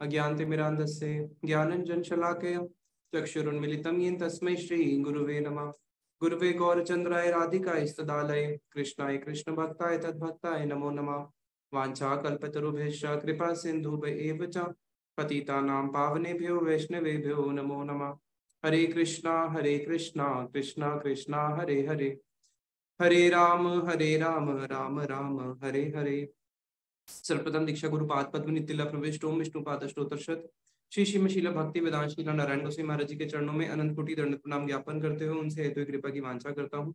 अज्ञानतिमिरान्धस्य ज्ञानञ्जनशलाकया चक्षुरुन्मिलितं येन तस्मै श्रीगुरुवे नमः। गुरुवे गौरचन्द्राय राधिकास्तदालये कृष्णाय कृष्णभक्ताय तद्भक्ताय नमो नमः। वाञ्छाकल्पतरुभ्यश्च कृपा सिन्धुभ्य एव च पतितानां पावनेभ्यो वैष्णवेभ्यो नमो नमः। हरे कृष्णा कृष्णा कृष्णा हरे हरे, हरे राम राम राम हरे हरे। सर्वप्रथम दीक्षा गुरु पाद पद्म नितिला प्रविष्ट ओम विष्णु पाद स्तोत्रशत श्री शिव भक्ति वेदांत शीला नारायण गोसाई महाराज जी के चरणों में अनंत कोटि दंड प्रणाम ज्ञापन करते हुए उनसे हेतु कृपा की वांछा करता हूँ।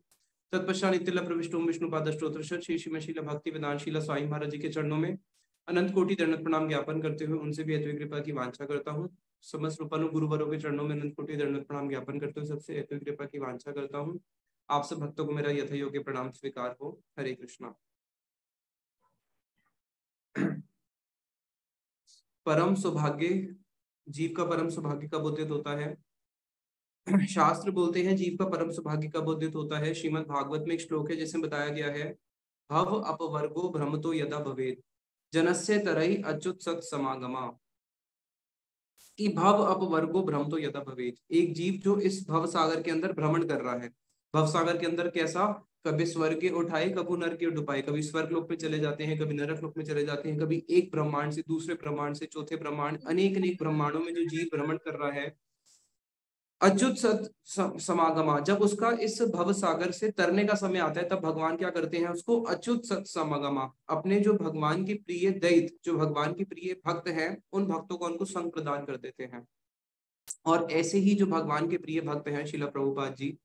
तत्पश्चात नितिला प्रविष्ट ओम विष्णु पाद स्तोत्रशत श्री शिव भक्ति वेदांत शीला साई महाराज जी के चरणों में अनंत कोटि दंड प्रणाम ज्ञापन करते हुए उनसे भी हेतु कृपा की वांछा करता हूँ। समस्त रूपानु गुरुवरों के चरणों में अनंत कोटि दंड प्रणाम ज्ञापन करते हुए सबसे हेतु कृपा की वांछा करता हूँ। आप सब भक्तों को मेरा यथा योग्य प्रणाम स्वीकार हो। हरे कृष्णा। परम सौभाग्य, जीव का परम सौभाग्य कब उदित होता है? शास्त्र बोलते हैं जीव का परम सौभाग्य कब उदित होता है। श्रीमद् भागवत में एक श्लोक है जिसमें बताया गया है, भव अपवर्गो भ्रमतो यदा भवेत् जनस्य तरहि अच्युत सत समागमा। कि भव अपवर्गो भ्रमतो यदा भवेत्, एक जीव जो इस भव सागर के अंदर भ्रमण कर रहा है। भव सागर के अंदर कैसा? कभी स्वर्ग के उठाए कभी नरक के डुबाए, कभी स्वर्ग लोक में चले जाते हैं, कभी नरक लोक में चले जाते हैं, कभी एक ब्रह्मांड से दूसरे ब्रह्मांड से चौथे ब्रह्मांड, अनेक अनेक ब्रह्मांडों में जो जीव भ्रमण कर रहा है। अच्युत सत समागमा, जब उसका इस भव सागर से तरने का समय आता है तब भगवान क्या करते हैं? उसको अच्युत सत समागमा, अपने जो भगवान के प्रिय दैत, जो भगवान के प्रिय भक्त हैं, उन भक्तों को उनको संग प्रदान कर देते हैं। और ऐसे ही जो भगवान के प्रिय भक्त हैं श्रीला प्रभुपाद जी,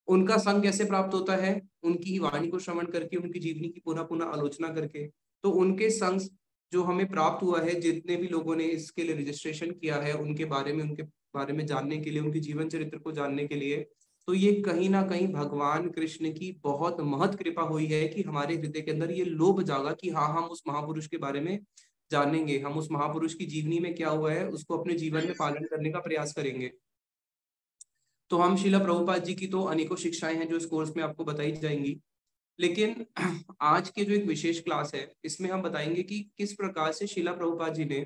उनका संग कैसे प्राप्त होता है? उनकी ही वाणी को श्रवण करके, उनकी जीवनी की पुनः पुनः आलोचना करके। तो उनके संग जो हमें प्राप्त हुआ है, जितने भी लोगों ने इसके लिए रजिस्ट्रेशन किया है, उनके बारे में जानने के लिए, उनके जीवन चरित्र को जानने के लिए, तो ये कहीं ना कहीं भगवान कृष्ण की बहुत महत कृपा हुई है कि हमारे हृदय के अंदर ये लोभ जागा कि हाँ, हम उस महापुरुष के बारे में जानेंगे, हम उस महापुरुष की जीवनी में क्या हुआ है उसको अपने जीवन में पालन करने का प्रयास करेंगे। तो हम शीला प्रभुपाद जी की तो अनेकों शिक्षाएं हैं जो इस कोर्स में आपको बताई जाएंगी, लेकिन आज के जो एक विशेष क्लास है इसमें हम बताएंगे कि किस प्रकार से शीला प्रभुपाद जी ने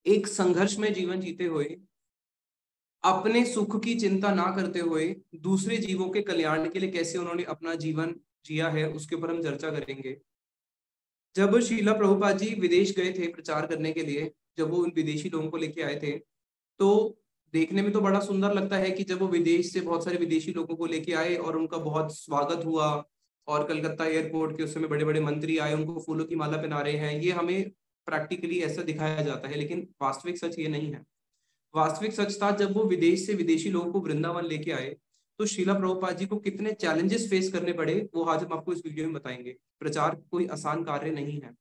एक संघर्ष में जीवन जीते हुए, अपने सुख की चिंता ना करते हुए, दूसरे जीवों के कल्याण के लिए कैसे उन्होंने अपना जीवन जिया है, उसके ऊपर हम चर्चा करेंगे। जब शीला प्रभुपाद जी विदेश गए थे प्रचार करने के लिए, जब वो उन विदेशी लोगों को लेके आए थे, तो देखने में तो बड़ा सुंदर लगता है कि जब वो विदेश से बहुत सारे विदेशी लोगों को लेके आए और उनका बहुत स्वागत हुआ, और कलकत्ता एयरपोर्ट के उस समय बड़े बड़े मंत्री आए, उनको फूलों की माला पहना रहे हैं, ये हमें प्रैक्टिकली ऐसा दिखाया जाता है, लेकिन वास्तविक सच ये नहीं है। वास्तविक सच था, जब वो विदेश से विदेशी लोगों को वृंदावन लेके आए तो शीला प्रभुपाद जी को कितने चैलेंजेस फेस करने पड़े, वो आज हम आपको इस वीडियो में बताएंगे। प्रचार कोई आसान कार्य नहीं है।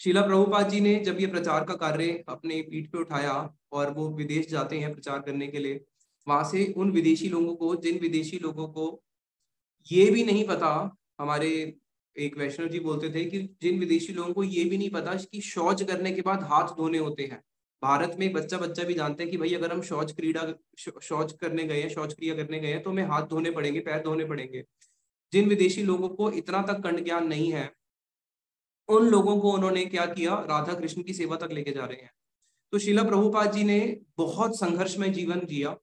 शीला प्रभुपाद जी ने जब ये प्रचार का कार्य अपने पीठ पे उठाया और वो विदेश जाते हैं प्रचार करने के लिए, वहां से उन विदेशी लोगों को, जिन विदेशी लोगों को ये भी नहीं पता, हमारे एक वैष्णव जी बोलते थे कि जिन विदेशी लोगों को ये भी नहीं पता कि शौच करने के बाद हाथ धोने होते हैं। भारत में बच्चा बच्चा भी जानते हैं कि भाई अगर हम शौच करने गए हैं, शौच क्रिया करने गए हैं, तो हमें हाथ धोने पड़ेंगे, पैर धोने पड़ेंगे। जिन विदेशी लोगों को इतना तक कंड ज्ञान नहीं है, उन लोगों को उन्होंने क्या किया? राधा कृष्ण की सेवा तक लेके जा रहे हैं। तो शीला प्रभुपाद जी ने बहुत संघर्ष में जीवन जिया।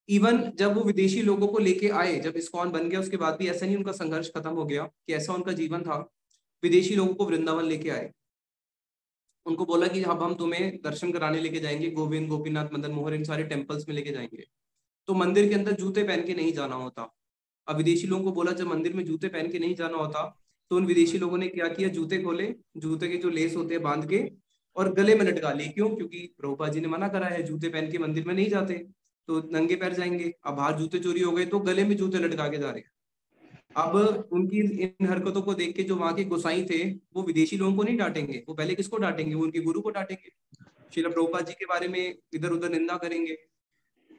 इवन जब वो विदेशी लोगों को लेके आए, जब इस्कॉन बन गया, उसके बाद भी ऐसा नहीं उनका संघर्ष खत्म हो गया कि ऐसा उनका जीवन था। विदेशी लोगों को वृंदावन लेके आए, उनको बोला कि अब हम तुम्हें दर्शन कराने लेके जाएंगे, गोविंद, गोपीनाथ, मदन मोहन, इन सारे टेम्पल्स में लेके जाएंगे। तो मंदिर के अंदर जूते पहन के नहीं जाना होता। अब विदेशी लोगों को बोला जब मंदिर में जूते पहन के नहीं जाना होता, तो उन विदेशी लोगों ने क्या किया? जूते खोले, जूते के जो लेस होते हैं बांध के, और गले में लटका ली। क्यों? क्योंकि प्रभुपाद जी ने मना करा है, जूते पहन के मंदिर में नहीं जाते, तो नंगे पैर जाएंगे। अब बाहर जूते चोरी हो गए तो गले में जूते लटका के जा रहे हैं। अब उनकी इन हरकतों को देख के जो वहां के गोसाई थे, वो विदेशी लोगों को नहीं डांटेंगे, वो पहले किसको डांटेंगे? वो उनके गुरु को डांटेंगे, शिला प्रभुपाद जी के बारे में इधर उधर निंदा करेंगे।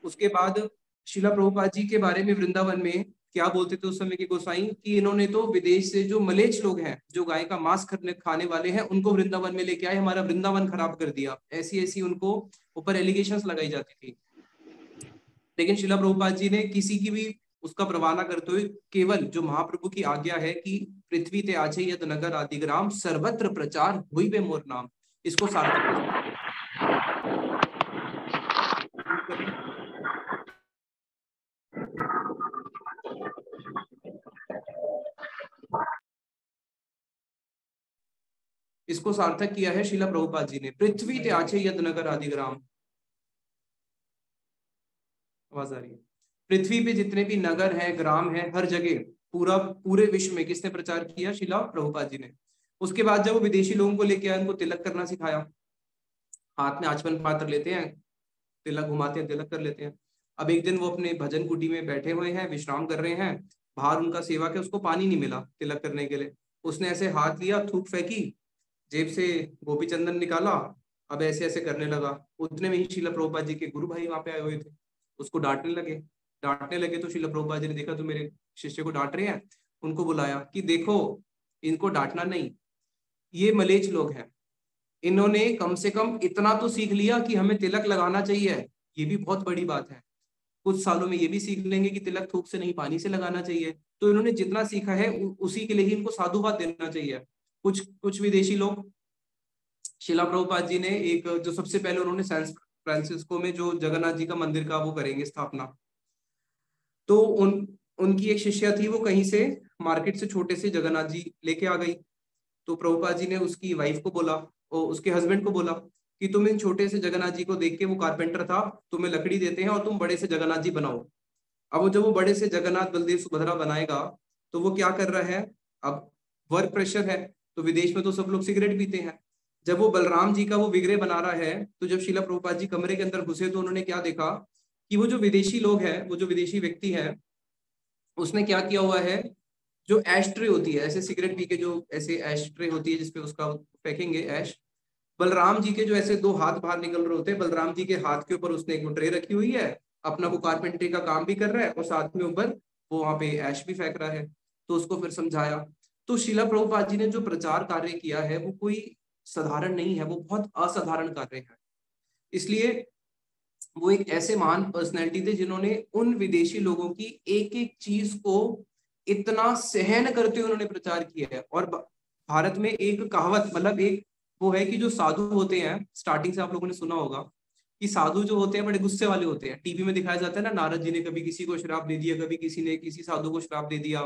उसके बाद शिला प्रभुपाद जी के बारे में वृंदावन में क्या बोलते थे उस समय के गोसाई कि इन्होंने तो विदेश से जो मलेच्छ लोग हैं, जो गाय का मांस खाने वाले हैं, उनको वृंदावन में लेके आए, हमारा वृंदावन खराब कर दिया। ऐसी ऐसी उनको ऊपर एलिगेशंस लगाई जाती थी। लेकिन शिला प्रभुपाद जी ने किसी की भी उसका प्रवाह करते हुए केवल जो महाप्रभु की आज्ञा है कि पृथ्वी ते आछे यद नगर आदिग्राम सर्वत्र प्रचार हुई बे मोर नाम, इसको सार्थक करें। इसको सार्थक किया है शिला प्रभुपाद जी ने। पृथ्वी ते आछे यद नगर आदिग्राम, आवाज आ रही है? पृथ्वी पे जितने भी नगर हैं, ग्राम हैं, हर जगह पूरे विश्व में किसने प्रचार किया? शिला प्रभुपाद जी ने। उसके बाद जब वो विदेशी लोगों को लेके आए, उनको तिलक करना सिखाया, हाथ में आचमन पात्र लेते हैं, तिलक घुमाते हैं, तिलक कर लेते हैं। अब एक दिन वो अपने भजन कुटी में बैठे हुए हैं, विश्राम कर रहे हैं, बाहर उनका सेवक है, उसको पानी नहीं मिला तिलक करने के लिए। उसने ऐसे हाथ लिया, थूक फेंकी, जेब से गोपी चंदन निकाला, अब ऐसे ऐसे करने लगा। उतने में ही शिला प्रभुपाद जी के गुरु भाई वहां पे आए हुए थे, उसको डांटने लगे तो शिला प्रभुपाद जी ने देखा तो मेरे शिष्य को डांट रहे हैं, उनको बुलाया कि देखो इनको डांटना नहीं, ये मलेच्छ लोग हैं, इन्होंने कम से कम इतना तो सीख लिया कि हमें तिलक लगाना चाहिए, ये भी बहुत बड़ी बात है। कुछ सालों में ये भी सीख लेंगे कि तिलक थूक से नहीं पानी से लगाना चाहिए। तो इन्होंने जितना सीखा है उसी के लिए ही इनको साधुवाद देना चाहिए। कुछ कुछ विदेशी लोग, शिला प्रभुपाद जी ने एक जो सबसे पहले उन्होंने सैन फ्रांसिस्को में जो जगन्नाथ जी का मंदिर का वो करेंगे स्थापना, तो उनकी एक शिष्या थी, वो कहीं से मार्केट से छोटे से जगन्नाथ जी लेके आ गई। तो प्रभुपाद जी ने उसकी वाइफ को बोला और उसके हस्बैंड को बोला कि तुम इन छोटे से जगन्नाथ जी को देख के, वो कारपेंटर था, तुम्हें लकड़ी देते हैं और तुम बड़े से जगन्नाथ जी बनाओ। अब वो जब वो बड़े से जगन्नाथ बलदेव सुभद्रा बनाएगा तो वो क्या कर रहा है, अब वर्क प्रेशर है, तो विदेश में तो सब लोग सिगरेट पीते हैं। जब वो बलराम जी का वो विग्रह बना रहा है, तो जब शिला प्रभुपाद जी कमरे के अंदर घुसे तो उन्होंने क्या देखा कि वो जो विदेशी लोग हैं, वो जो विदेशी व्यक्ति है, उसने क्या किया हुआ है, जो एश ट्रे होती है, ऐसे सिगरेट पी के जो ऐसे एश ट्रे होती है जिसपे उसका फेंकेंगे ऐश, बलराम जी के जो ऐसे दो हाथ बाहर निकल रहे होते हैं, बलराम जी के हाथ के ऊपर उसने एक ट्रे रखी हुई है, अपना वो कारपेंटरी का काम भी कर रहा है और साथ में ऊपर वो वहां पे ऐश भी फेंक रहा है। तो उसको फिर समझाया। तो शिला प्रभुपाद जी ने जो प्रचार कार्य किया है वो कोई साधारण नहीं है, वो बहुत असाधारण कार्य है। इसलिए वो एक ऐसे महान पर्सनैलिटी थे जिन्होंने उन विदेशी लोगों की एक एक चीज को इतना सहन करते हुए उन्होंने प्रचार किया है। और भारत में एक कहावत, मतलब एक वो है कि जो साधु होते हैं, स्टार्टिंग से आप लोगों ने सुना होगा कि साधु जो होते हैं बड़े गुस्से वाले होते हैं। टीवी में दिखाया जाता है ना, नारद जी ने कभी किसी को श्राप दे दिया, कभी किसी ने किसी साधु को श्राप दे दिया।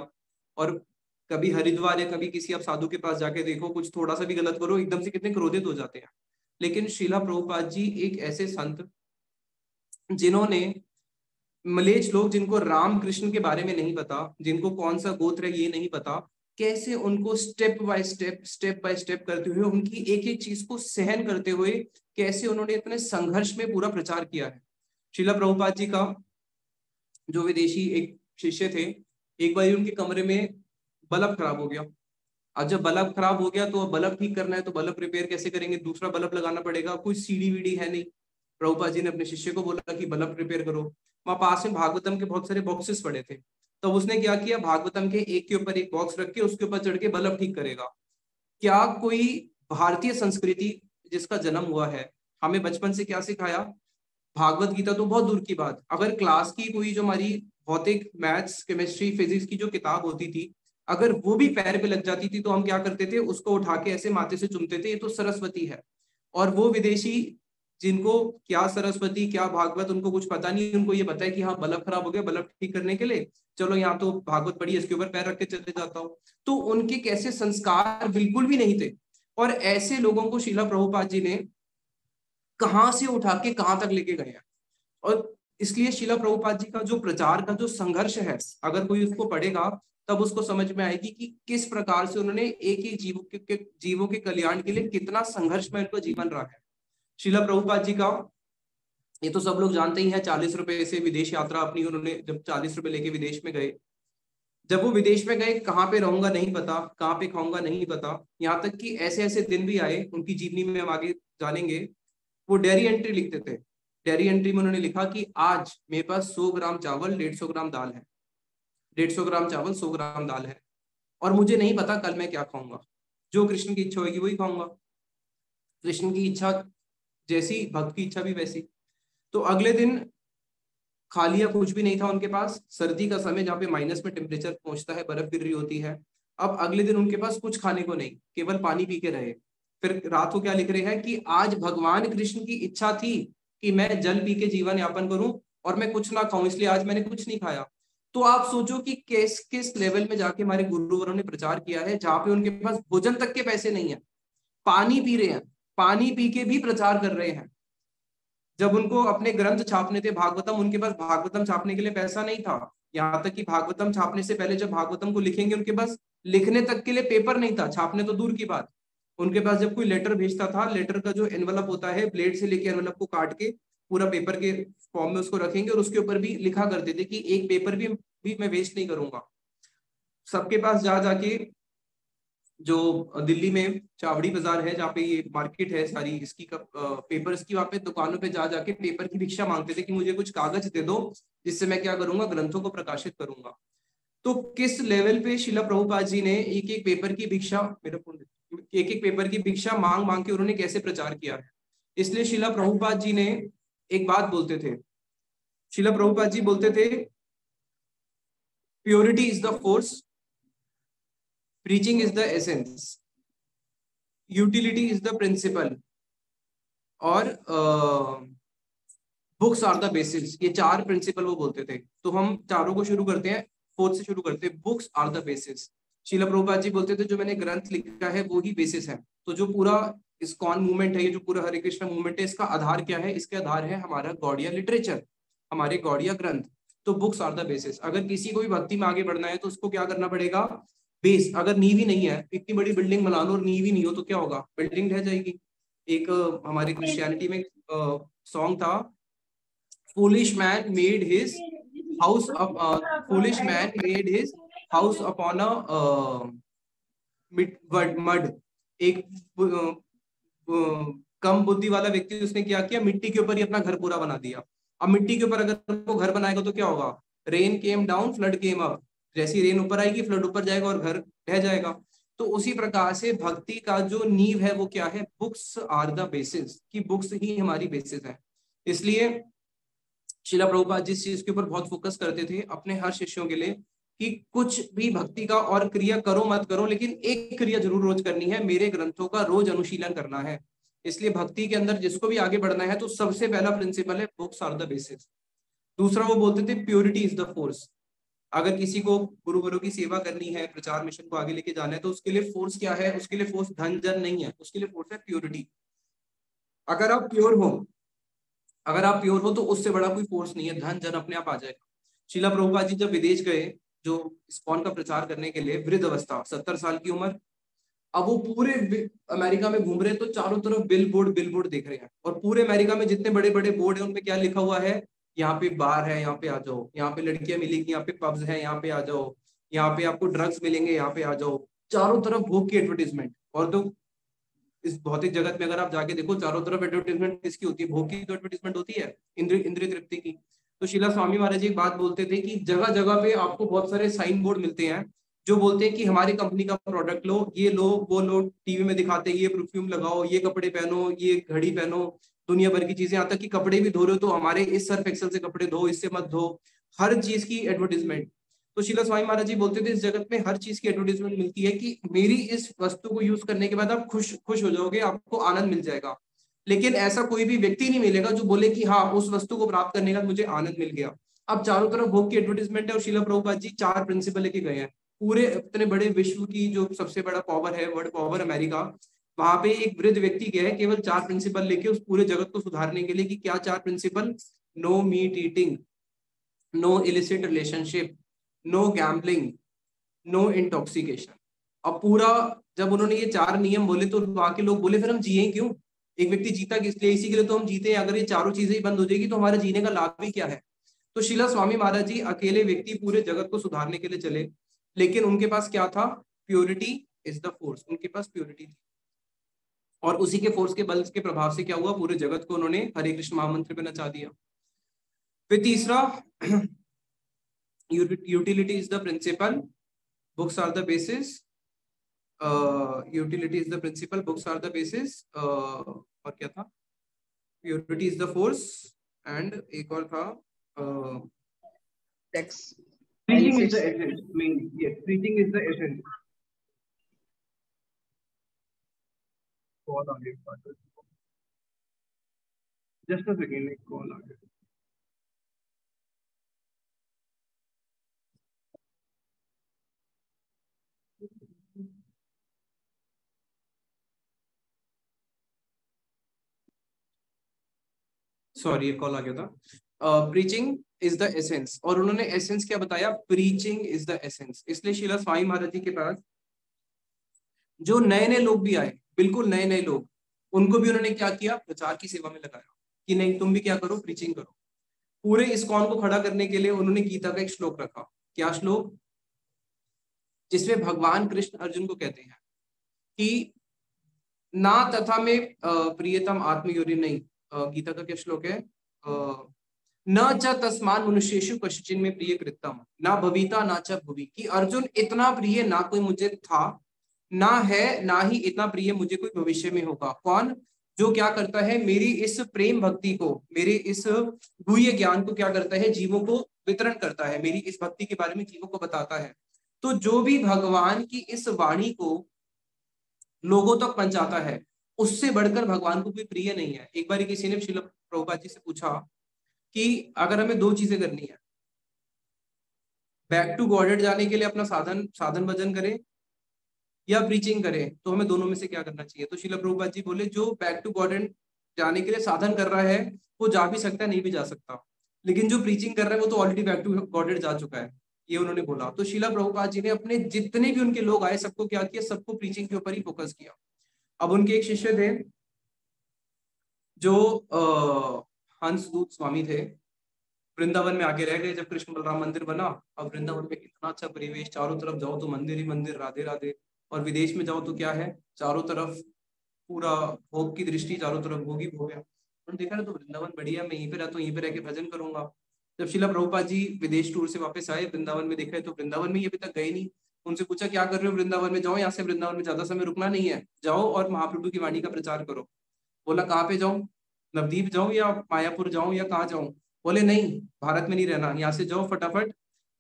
और कभी हरिद्वार या कभी किसी आप साधु के पास जाके देखो, कुछ थोड़ा सा भी गलत करो एकदम से कितने क्रोधित हो जाते हैं। लेकिन शिला प्रभुपाद जी एक ऐसे संत जिन्होंने मलेच्छ लोग, जिनको राम कृष्ण के बारे में नहीं पता, जिनको कौन सा गोत्र है ये नहीं पता, कैसे उनको स्टेप बाय स्टेप करते हुए, उनकी एक एक चीज को सहन करते हुए, कैसे उन्होंने इतने संघर्ष में पूरा प्रचार किया है। शिला प्रभुपाद जी का जो विदेशी एक शिष्य थे, एक बार उनके कमरे में बल्ब खराब हो गया। अब जब बल्ब खराब हो गया तो बल्ब ठीक करना है, तो बल्ब रिपेयर कैसे करेंगे, दूसरा बल्ब लगाना पड़ेगा, कोई सीढ़ी वीडी है नहीं। प्रभुपाद जी ने अपने शिष्य को बोला कि बल्ब रिपेयर करो। वहां पास में भागवतम के बहुत सारे बॉक्सेस पड़े थे, तो उसने क्या किया, भागवतम के एक के ऊपर एक बॉक्स रख के उसके ऊपर चढ़ के बल्ब ठीक करेगा। क्या कोई भारतीय संस्कृति जिसका जन्म हुआ है, हमें बचपन से क्या सिखाया, भागवत गीता तो बहुत दूर की बात, अगर क्लास की कोई जो हमारी भौतिक, मैथ्स, केमिस्ट्री, फिजिक्स की जो किताब होती थी, अगर वो भी पैर पे लग जाती थी तो हम क्या करते थे, उसको उठा के ऐसे माथे से चुमते थे, ये तो सरस्वती है। और वो विदेशी, जिनको क्या सरस्वती क्या भागवत उनको कुछ पता नहीं, उनको ये पता है कि हाँ बल्ब खराब हो गया, बल्ब ठीक करने के लिए चलो यहाँ तो भागवत पढ़ी, इसके ऊपर पैर रख के चले जाता हूँ। तो उनके कैसे संस्कार बिल्कुल भी नहीं थे। और ऐसे लोगों को शिला प्रभुपाद जी ने कहाँ से उठा के कहाँ तक लेके गए हैं। और इसलिए शिला प्रभुपाद जी का जो प्रचार का जो संघर्ष है, अगर कोई उसको पढ़ेगा तब उसको समझ में आएगी कि किस प्रकार से उन्होंने एक एक जीवों के कल्याण के लिए कितना संघर्ष में उनका जीवन रहा है। शिला प्रभुपाद जी का ये तो सब लोग जानते ही हैं, 40 रुपए से विदेश यात्रा अपनी उन्होंने, जब 40 रुपए लेके विदेश में गए, जब वो विदेश में गए, कहाँ पे रहूंगा नहीं पता, कहाँ पे खाऊंगा नहीं पता, यहाँ तक कि ऐसे ऐसे दिन भी आए उनकी जीवनी में, हम आगे जानेंगे। वो डेयरी एंट्री लिखते थे, डेयरी एंट्री में उन्होंने लिखा कि आज मेरे पास 100 ग्राम चावल 150 ग्राम दाल है, 150 ग्राम चावल 100 ग्राम दाल है, और मुझे नहीं पता कल मैं क्या खाऊंगा, जो कृष्ण की इच्छा होगी वही खाऊंगा, कृष्ण की इच्छा जैसी भक्त की इच्छा भी वैसी। तो अगले दिन खालिया कुछ भी नहीं था उनके पास, सर्दी का समय जहाँ पे माइनस में टेम्परेचर पहुंचता है, बर्फ गिर रही होती है। अब अगले दिन उनके पास कुछ खाने को नहीं, केवल पानी पी के रहे। फिर रात को क्या लिख रहे हैं कि आज भगवान कृष्ण की इच्छा थी कि मैं जल पी के जीवन यापन करूं और मैं कुछ ना खाऊं, इसलिए आज मैंने कुछ नहीं खाया। तो आप सोचो कि किस किस लेवल में जाके हमारे गुरुवरों ने प्रचार किया है, जहाँ पे उनके पास भोजन तक के पैसे नहीं है, पानी पी रहे हैं, पानी पी के भी प्रचार कर रहे हैं। जब उनको अपने ग्रंथ छापने थे भागवतम, उनके पास भागवतम छापने के लिए पैसा नहीं था। यहाँ तक कि भागवतम छापने से पहले जब भागवतम को लिखेंगे, उनके पास लिखने तक के लिए पेपर नहीं था, छापने तो दूर की बात। उनके पास जब कोई लेटर भेजता था, लेटर का जो एनवलप होता है, ब्लेड से लेके एनवलप को काट के पूरा पेपर के फॉर्म में उसको रखेंगे, और उसके ऊपर भी लिखा करते थे कि एक पेपर भी मैं वेस्ट नहीं करूंगा। सबके पास जा जाके, जो दिल्ली में चावड़ी बाजार है जहाँ पे ये मार्केट है सारी इसकी पेपर्स की, वहां पे दुकानों पे जा जाके पेपर की भिक्षा मांगते थे कि मुझे कुछ कागज दे दो, जिससे मैं क्या करूंगा, ग्रंथों को प्रकाशित करूंगा। तो किस लेवल पे शिला प्रभुपाद जी ने एक एक पेपर की भिक्षा, मेरा फोन, एक एक पेपर की भिक्षा मांग मांग के उन्होंने कैसे प्रचार किया है। इसलिए शिला प्रभुपाद जी ने एक बात बोलते थे, शिला प्रभुपाद जी बोलते थे, purity is the force, preaching is the essence, utility is the principle, और बुक्स आर द बेसिस। ये चार प्रिंसिपल वो बोलते थे। तो हम चारों को शुरू करते हैं, फोर्थ से शुरू करते हैं। Books are the basis. Srila Prabhupada ji बोलते थे जो मैंने ग्रंथ लिखा है वो ही बेसिस है। तो जो पूरा इस्कॉन मूवमेंट है, ये जो पूरा हरे कृष्ण मूवमेंट है, इसका आधार क्या है? इसके आधार है हमारा गौड़िया लिटरेचर, हमारे गौड़िया ग्रंथ। तो बुक्स आर द बेसिस। अगर किसी को भी भक्ति में आगे बढ़ना है तो उसको क्या करना पड़ेगा? बेस। अगर नींव ही नहीं है, इतनी बड़ी बिल्डिंग बना लो और नींव ही नहीं हो तो क्या होगा? बिल्डिंग ढह जाएगी। एक हमारी क्रिश्चियनिटी में सॉन्ग था, foolish man made his house up foolish man made his house upon a mud। एक कम बुद्धि वाला व्यक्ति, उसने क्या किया? मिट्टी के ऊपर ही अपना घर पूरा बना दिया। अब मिट्टी के ऊपर अगर वो घर बनाएगा तो क्या होगा? Rain came down flood came up. जैसी रेन ऊपर आएगी, फ्लड ऊपर जाएगा और घर ढह जाएगा। तो उसी प्रकार से भक्ति का जो नींव है वो क्या है? बुक्स आर द बेसिस, कि बुक्स ही हमारी बेसिस है। इसलिए शिला प्रभुपाद जिस चीज के ऊपर बहुत फोकस करते थे अपने हर शिष्यों के लिए, कि कुछ भी भक्ति का और क्रिया करो मत करो, लेकिन एक क्रिया जरूर रोज करनी है, मेरे ग्रंथों का रोज अनुशीलन करना है। इसलिए भक्ति के अंदर जिसको भी आगे बढ़ना है तो सबसे पहला प्रिंसिपल है बुक्स आर द बेसिस। दूसरा वो बोलते थे प्योरिटी इज द फोर्स। अगर किसी को गुरु गुरु की सेवा करनी है, प्रचार मिशन को आगे लेके जाना है, तो उसके लिए फोर्स क्या है? उसके लिए फोर्स धन जन नहीं है, उसके लिए फोर्स है प्योरिटी। अगर आप प्योर हो, अगर आप प्योर हो तो उससे बड़ा कोई फोर्स नहीं है, धन जन अपने आप आ जाएगा। शीला प्रभुपाद जी जब विदेश गए, जो इस्कॉन का प्रचार करने के लिए, वृद्ध अवस्था, 70 साल की उम्र। अब वो पूरे अमेरिका में घूम रहे हैं, तो चारों तरफ बिल बोर्ड देख रहे हैं, और पूरे अमेरिका में जितने बड़े बड़े बोर्ड है उनपे क्या लिखा हुआ है? यहाँ पे बार है, यहाँ पे आ जाओ, यहाँ पे लड़कियां मिलेंगी, यहाँ पे पब्स है, यहाँ पे आ जाओ, यहाँ पे आपको ड्रग्स मिलेंगे, यहाँ पे आ जाओ। चारों तरफ भोग की एडवर्टीजमेंट। और तो इस भौतिक जगत में अगर आप जाके देखो, चारों तरफ एडवर्टीजमेंट किसकी होती है? भोग की तो एडवर्टीजमेंट होती है, इंद्रिय तृप्ति की। तो शीला स्वामी महाराज जी एक बात बोलते थे कि जगह जगह पे आपको बहुत सारे साइन बोर्ड मिलते हैं जो बोलते हैं कि हमारी कंपनी का प्रोडक्ट लो, ये लो, वो लो। टीवी में दिखाते हैं ये परफ्यूम लगाओ, ये कपड़े पहनो, ये घड़ी पहनो, दुनिया भर की चीजें। यहाँ तक कि कपड़े भी धो रहे हो तो हमारे इस सर्फ एक्सेल से कपड़े धो, इससे मत धो। हर चीज की एडवर्टीजमेंट। तो शीला स्वामी महाराज जी बोलते थे इस जगत में हर चीज की एडवर्टीजमेंट मिलती है कि मेरी इस वस्तु को यूज करने के बाद आप खुश खुश हो जाओगे, आपको आनंद मिल जाएगा। लेकिन ऐसा कोई भी व्यक्ति नहीं मिलेगा जो बोले कि हाँ, उस वस्तु को प्राप्त करने का मुझे आनंद मिल गया। अब चारों तरफ भोग की एडवर्टीजमेंट है, और शीला प्रभुपाद जी चार प्रिंसिपल लेके गए हैं। पूरे इतने बड़े विश्व की जो सबसे बड़ा पावर है, वर्ल्ड पावर अमेरिका, वहां पे एक वृद्ध व्यक्ति गया है केवल चार प्रिंसिपल लेके उस पूरे जगत को सुधारने के लिए। कि क्या चार principle? No meat eating, no illicit relationship, no gambling, no intoxication. अब पूरा जब उन्होंने ये चार नियम बोले तो वहां के लोग बोले फिर हम जिए क्यों? एक व्यक्ति जीता किस लिए? इसी के लिए तो हम जीते हैं। अगर ये चारों चीजें ही बंद हो जाएगी तो हमारा जीने का लाभ भी क्या है? तो शिला स्वामी महाराज जी अकेले व्यक्ति पूरे जगत को सुधारने के लिए चले, लेकिन उनके पास क्या था? Purity is the force. उनके पास प्योरिटी थी, और उसी के फोर्स के बल के प्रभाव से क्या हुआ? पूरे जगत को उन्होंने हरे कृष्ण महामंत्र पे नचा दिया। फिर तीसरा, utility is the principle, books are the basis. Utility is the principle, books are the basis, और क्या था? Purity is the force, and एक और था Text. Preaching is the essence. Mainly, yes. Preaching is the essence. Call आ गया. Just a second, एक call आ गया. Sorry, ये कॉल आ गया था. प्रीचिंग इज द एसेंस, और उन्होंने एसेंस क्या बताया? Preaching is the essence. इसलिए शीला स्वामी महाराज जी के पास जो नए नए लोग भी आए, बिल्कुल नए नए लोग, उनको भी उन्होंने क्या किया? प्रचार की सेवा में लगाया कि नहीं, तुम भी क्या करो? प्रीचिंग करो. पूरे इस्कॉन को खड़ा करने के लिए उन्होंने गीता का एक श्लोक रखा. क्या श्लोक? जिसमें भगवान कृष्ण अर्जुन को कहते हैं कि ना तथा में प्रियतम आत्मयोनि नहीं. गीता का क्या श्लोक है? न च तस्मान मनुष्येषु कश्चिन में प्रिय कृतम ना भविता ना च भुवि. कि अर्जुन, इतना प्रिय ना कोई मुझे था, ना है, ना ही इतना प्रिय मुझे कोई भविष्य में होगा. कौन? जो क्या करता है? मेरी इस प्रेम भक्ति को, मेरे इस गुह्य ज्ञान को क्या करता है? जीवों को वितरण करता है, मेरी इस भक्ति के बारे में जीवों को बताता है. तो जो भी भगवान की इस वाणी को लोगों तक पहुंचाता है, उससे बढ़कर भगवान को कोई प्रिय नहीं है. एक बार किसी ने श्रील प्रभुपाद जी से पूछा कि अगर हमें दो चीजें करनी है, बैक टू गॉडेड जाने के लिए अपना साधन भजन करें या प्रीचिंग करें, तो हमें दोनों में से क्या करना चाहिए? तो श्रील प्रभुपाद जी बोले, जो बैक टू गॉडेड जाने के लिए साधन कर रहा है वो जा भी सकता है, नहीं भी जा सकता, लेकिन जो प्रीचिंग कर रहा है वो तो ऑलरेडी बैक टू गॉडेड जा चुका है. ये उन्होंने बोला. तो श्रील प्रभुपाद जी ने अपने जितने भी उनके लोग आए, सबको क्या किया? सबको प्रीचिंग के ऊपर ही फोकस किया. अब उनके एक शिष्य थे जो हंसदूत स्वामी थे, वृंदावन में आके रह गए जब कृष्ण बलराम मंदिर बना. अब वृंदावन में इतना अच्छा परिवेश, चारों तरफ जाओ तो मंदिर ही मंदिर, राधे राधे. और विदेश में जाओ तो क्या है? चारों तरफ पूरा भोग की दृष्टि, चारों तरफ भोग ही भोग है. उन्होंने देखा ना, तो वृंदावन बढ़िया, मैं यहीं पे रहता हूँ, यहीं पे रह के भजन करूंगा. जब शिला प्रभुपाद जी विदेश टूर से वापस आए, वृंदावन में देखा तो वृंदावन में ये अभी तक गए नहीं. उनसे पूछा, क्या कर रहे हो वृंदावन में? जाओ यहाँ से, वृंदावन में ज्यादा समय रुकना नहीं है, जाओ और महाप्रभु की वाणी का प्रचार करो. बोला, कहाँ पे जाऊं? नवदीप जाऊं या मायापुर जाऊं या कहाँ जाऊं? बोले, नहीं, भारत में नहीं रहना, यहाँ से जाओ फटाफट.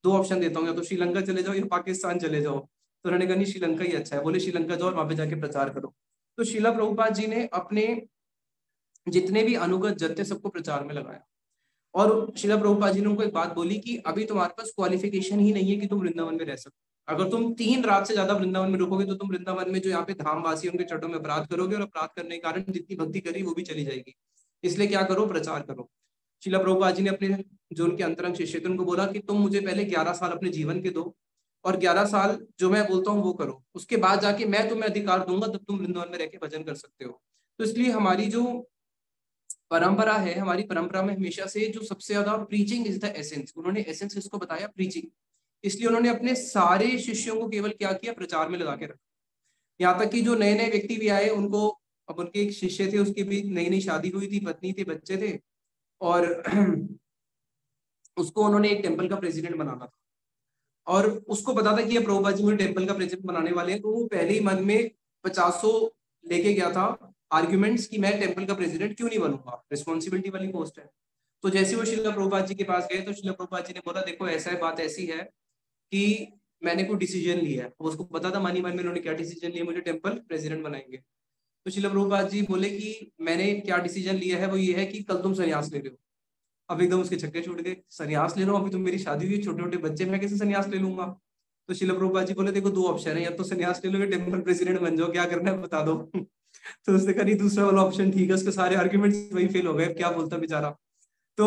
दो ऑप्शन देता हूँ, या तो श्रीलंका चले जाओ या पाकिस्तान चले जाओ. तो उन्होंने कहा, नहीं, श्रीलंका ही अच्छा है. बोले, श्रीलंका जाओ और वहां पे जाके प्रचार करो. तो शिला प्रभुपाद जी ने अपने जितने भी अनुगत जन थे सबको प्रचार में लगाया. और शिला प्रभुपाद जी ने उनको एक बात बोली कि अभी तुम्हारे पास क्वालिफिकेशन ही नहीं है कि तुम वृंदावन में रह सको. अगर तुम 3 रात से ज्यादा वृंदावन में रुकोगे तो तुम वृंदावन में जो यहाँ पे धामवासी उनके चरणों में अपराध करोगे, और अपराध करने के कारण जितनी भक्ति करी वो भी चली जाएगी. इसलिए क्या करो? प्रचार करो. शिला प्रभुपाद जी ने अपने जो उनके अंतरंग शिष्य थे उनको बोला कि तुम मुझे पहले 11 साल अपने जीवन के दो, और 11 साल जो मैं बोलता हूँ वो करो, उसके बाद जाके मैं तुम्हें अधिकार दूंगा, तब तुम वृंदावन में रह के भजन कर सकते हो. तो इसलिए हमारी जो परंपरा है, हमारी परंपरा में हमेशा से जो सबसे ज्यादा प्रीचिंग इज द एसेंस, उन्होंने एसेंस इसको बताया, प्रीचिंग. इसलिए उन्होंने अपने सारे शिष्यों को केवल क्या किया? प्रचार में लगा के रखा. यहाँ तक कि जो नए नए व्यक्ति भी आए उनको, अब उनके एक शिष्य थे, उसकी भी नई नई शादी हुई थी, पत्नी थे, बच्चे थे, और उसको उन्होंने एक टेम्पल का प्रेसिडेंट बनाना था. और उसको पता था कि ये प्रभुपाद जी मुझे टेम्पल का प्रेसिडेंट बनाने वाले हैं, तो वो पहले ही मन में 50 लेके गया था आर्ग्यूमेंट्स कि मैं टेम्पल का प्रेसिडेंट क्यों नहीं बनूंगा, रिस्पॉन्सिबिलिटी वाली पोस्ट है. तो जैसे वो श्रील प्रभुपाद जी के पास गए तो श्रील प्रभुपाद जी ने बोला, देखो ऐसा है, बात ऐसी है कि मैंने कोई डिसीजन लिया है. उसको पता था मन ही मन में उन्होंने क्या डिसीजन लिया, मुझे टेम्पल प्रेसिडेंट बनाएंगे. तो श्रील प्रभुपाद जी बोले कि मैंने क्या डिसीजन लिया है, वो ये है कि कल तुम संन्यास ले रहे हो. अब एकदम उसके छक्के छूट गए, संन्यास ले रहा हूँ, अभी तो मेरी शादी हुई, छोटे छोटे बच्चे, मैं कैसे संन्यास ले लूंगा? तो श्रील प्रभुपाद जी बोले, देखो 2 ऑप्शन है, या तो संन्यास ले लो या टेम्पल प्रेसिडेंट बन जाओ, क्या करना है बता दो. तो उसने कहा, नहीं, दूसरा वाला ऑप्शन ठीक है. उसके सारे आर्ग्यूमेंट्स वही फेल हो गए, क्या बोलता बेचारा. तो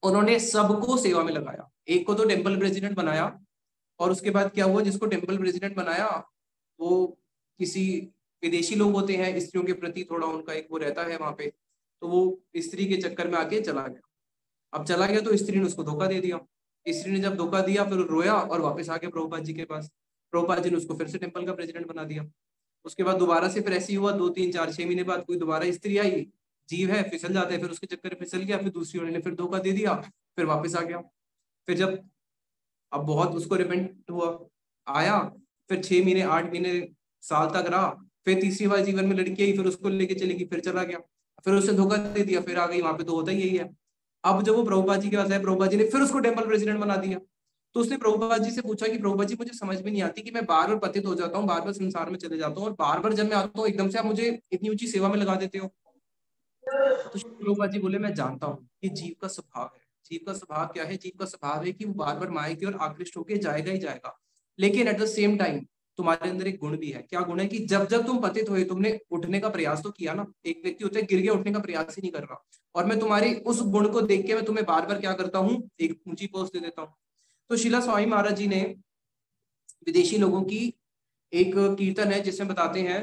उन्होंने सबको सेवा में लगाया. एक को तो टेम्पल प्रेसिडेंट बनाया, और उसके बाद क्या हुआ, जिसको टेम्पल प्रेसिडेंट बनाया वो किसी विदेशी लोग होते हैं, स्त्रियों के प्रति थोड़ा उनका एक वो रहता है वहां पे, तो वो स्त्री के चक्कर में आके चला गया. अब चला गया तो स्त्री ने उसको धोखा दे दिया. स्त्री ने जब धोखा दिया फिर रोया और वापस आ गया प्रभुपाद जी के पास. प्रभुपाद जी ने उसको फिर से टेम्पल का प्रेसिडेंट बना दिया. उसके बाद दोबारा से फिर ऐसे ही हुआ, 2 3 4 6 महीने बाद कोई दोबारा स्त्री आई, जीव है, फिसल जाते हैं, फिर उसके चक्कर में फिसल गया, फिर दूसरी वाले ने फिर धोखा दे दिया, फिर वापस आ गया. फिर जब अब बहुत उसको रिपेंट हुआ, आया, फिर 6 महीने 8 महीने साल तक रहा, फिर तीसरी बार जीवन में लड़की आई, फिर उसको लेके चलेगी, फिर चला गया, फिर उससे धोखा दे दिया, फिर आ गई. वहां पे तो होता ही यही है. अब जब वो प्रभुपाद जी के पास आया, प्रभुपाद जी ने फिर उसको टेम्पल प्रेसिडेंट बना दिया। तो उसने प्रभुपाद जी से पूछा कि प्रभुपाद जी, मुझे समझ में नहीं आती कि मैं बार बार पतित हो जाता हूँ, बार बार संसार में चले जाता हूँ, और बार बार जब मैं आता हूँ एकदम से आप मुझे इतनी ऊंची सेवा में लगा देते हो। तो प्रभुपाद जी बोले, मैं जानता हूँ कि जीव का स्वभाव है। जीव का स्वभाव क्या है? जीव का स्वभाव है कि वो बार बार माया की ओर आकृष्ट होकर जाएगा ही जाएगा, लेकिन एट द सेम टाइम तुम्हारे अंदर एक गुण भी है। क्या गुण है? कि जब जब तुम पतित हुए, तुमने उठने का प्रयास तो किया ना। एक व्यक्ति होता है गिर गया, उठने का प्रयास ही नहीं कर रहा, और मैं तुम्हारी उस गुण को देख के मैं तुम्हें बार बार क्या करता हूँ, एक ऊंची पोस्ट दे देता हूँ। तो शिला स्वामी महाराज जी ने विदेशी लोगों की एक कीर्तन है जिसमें बताते हैं,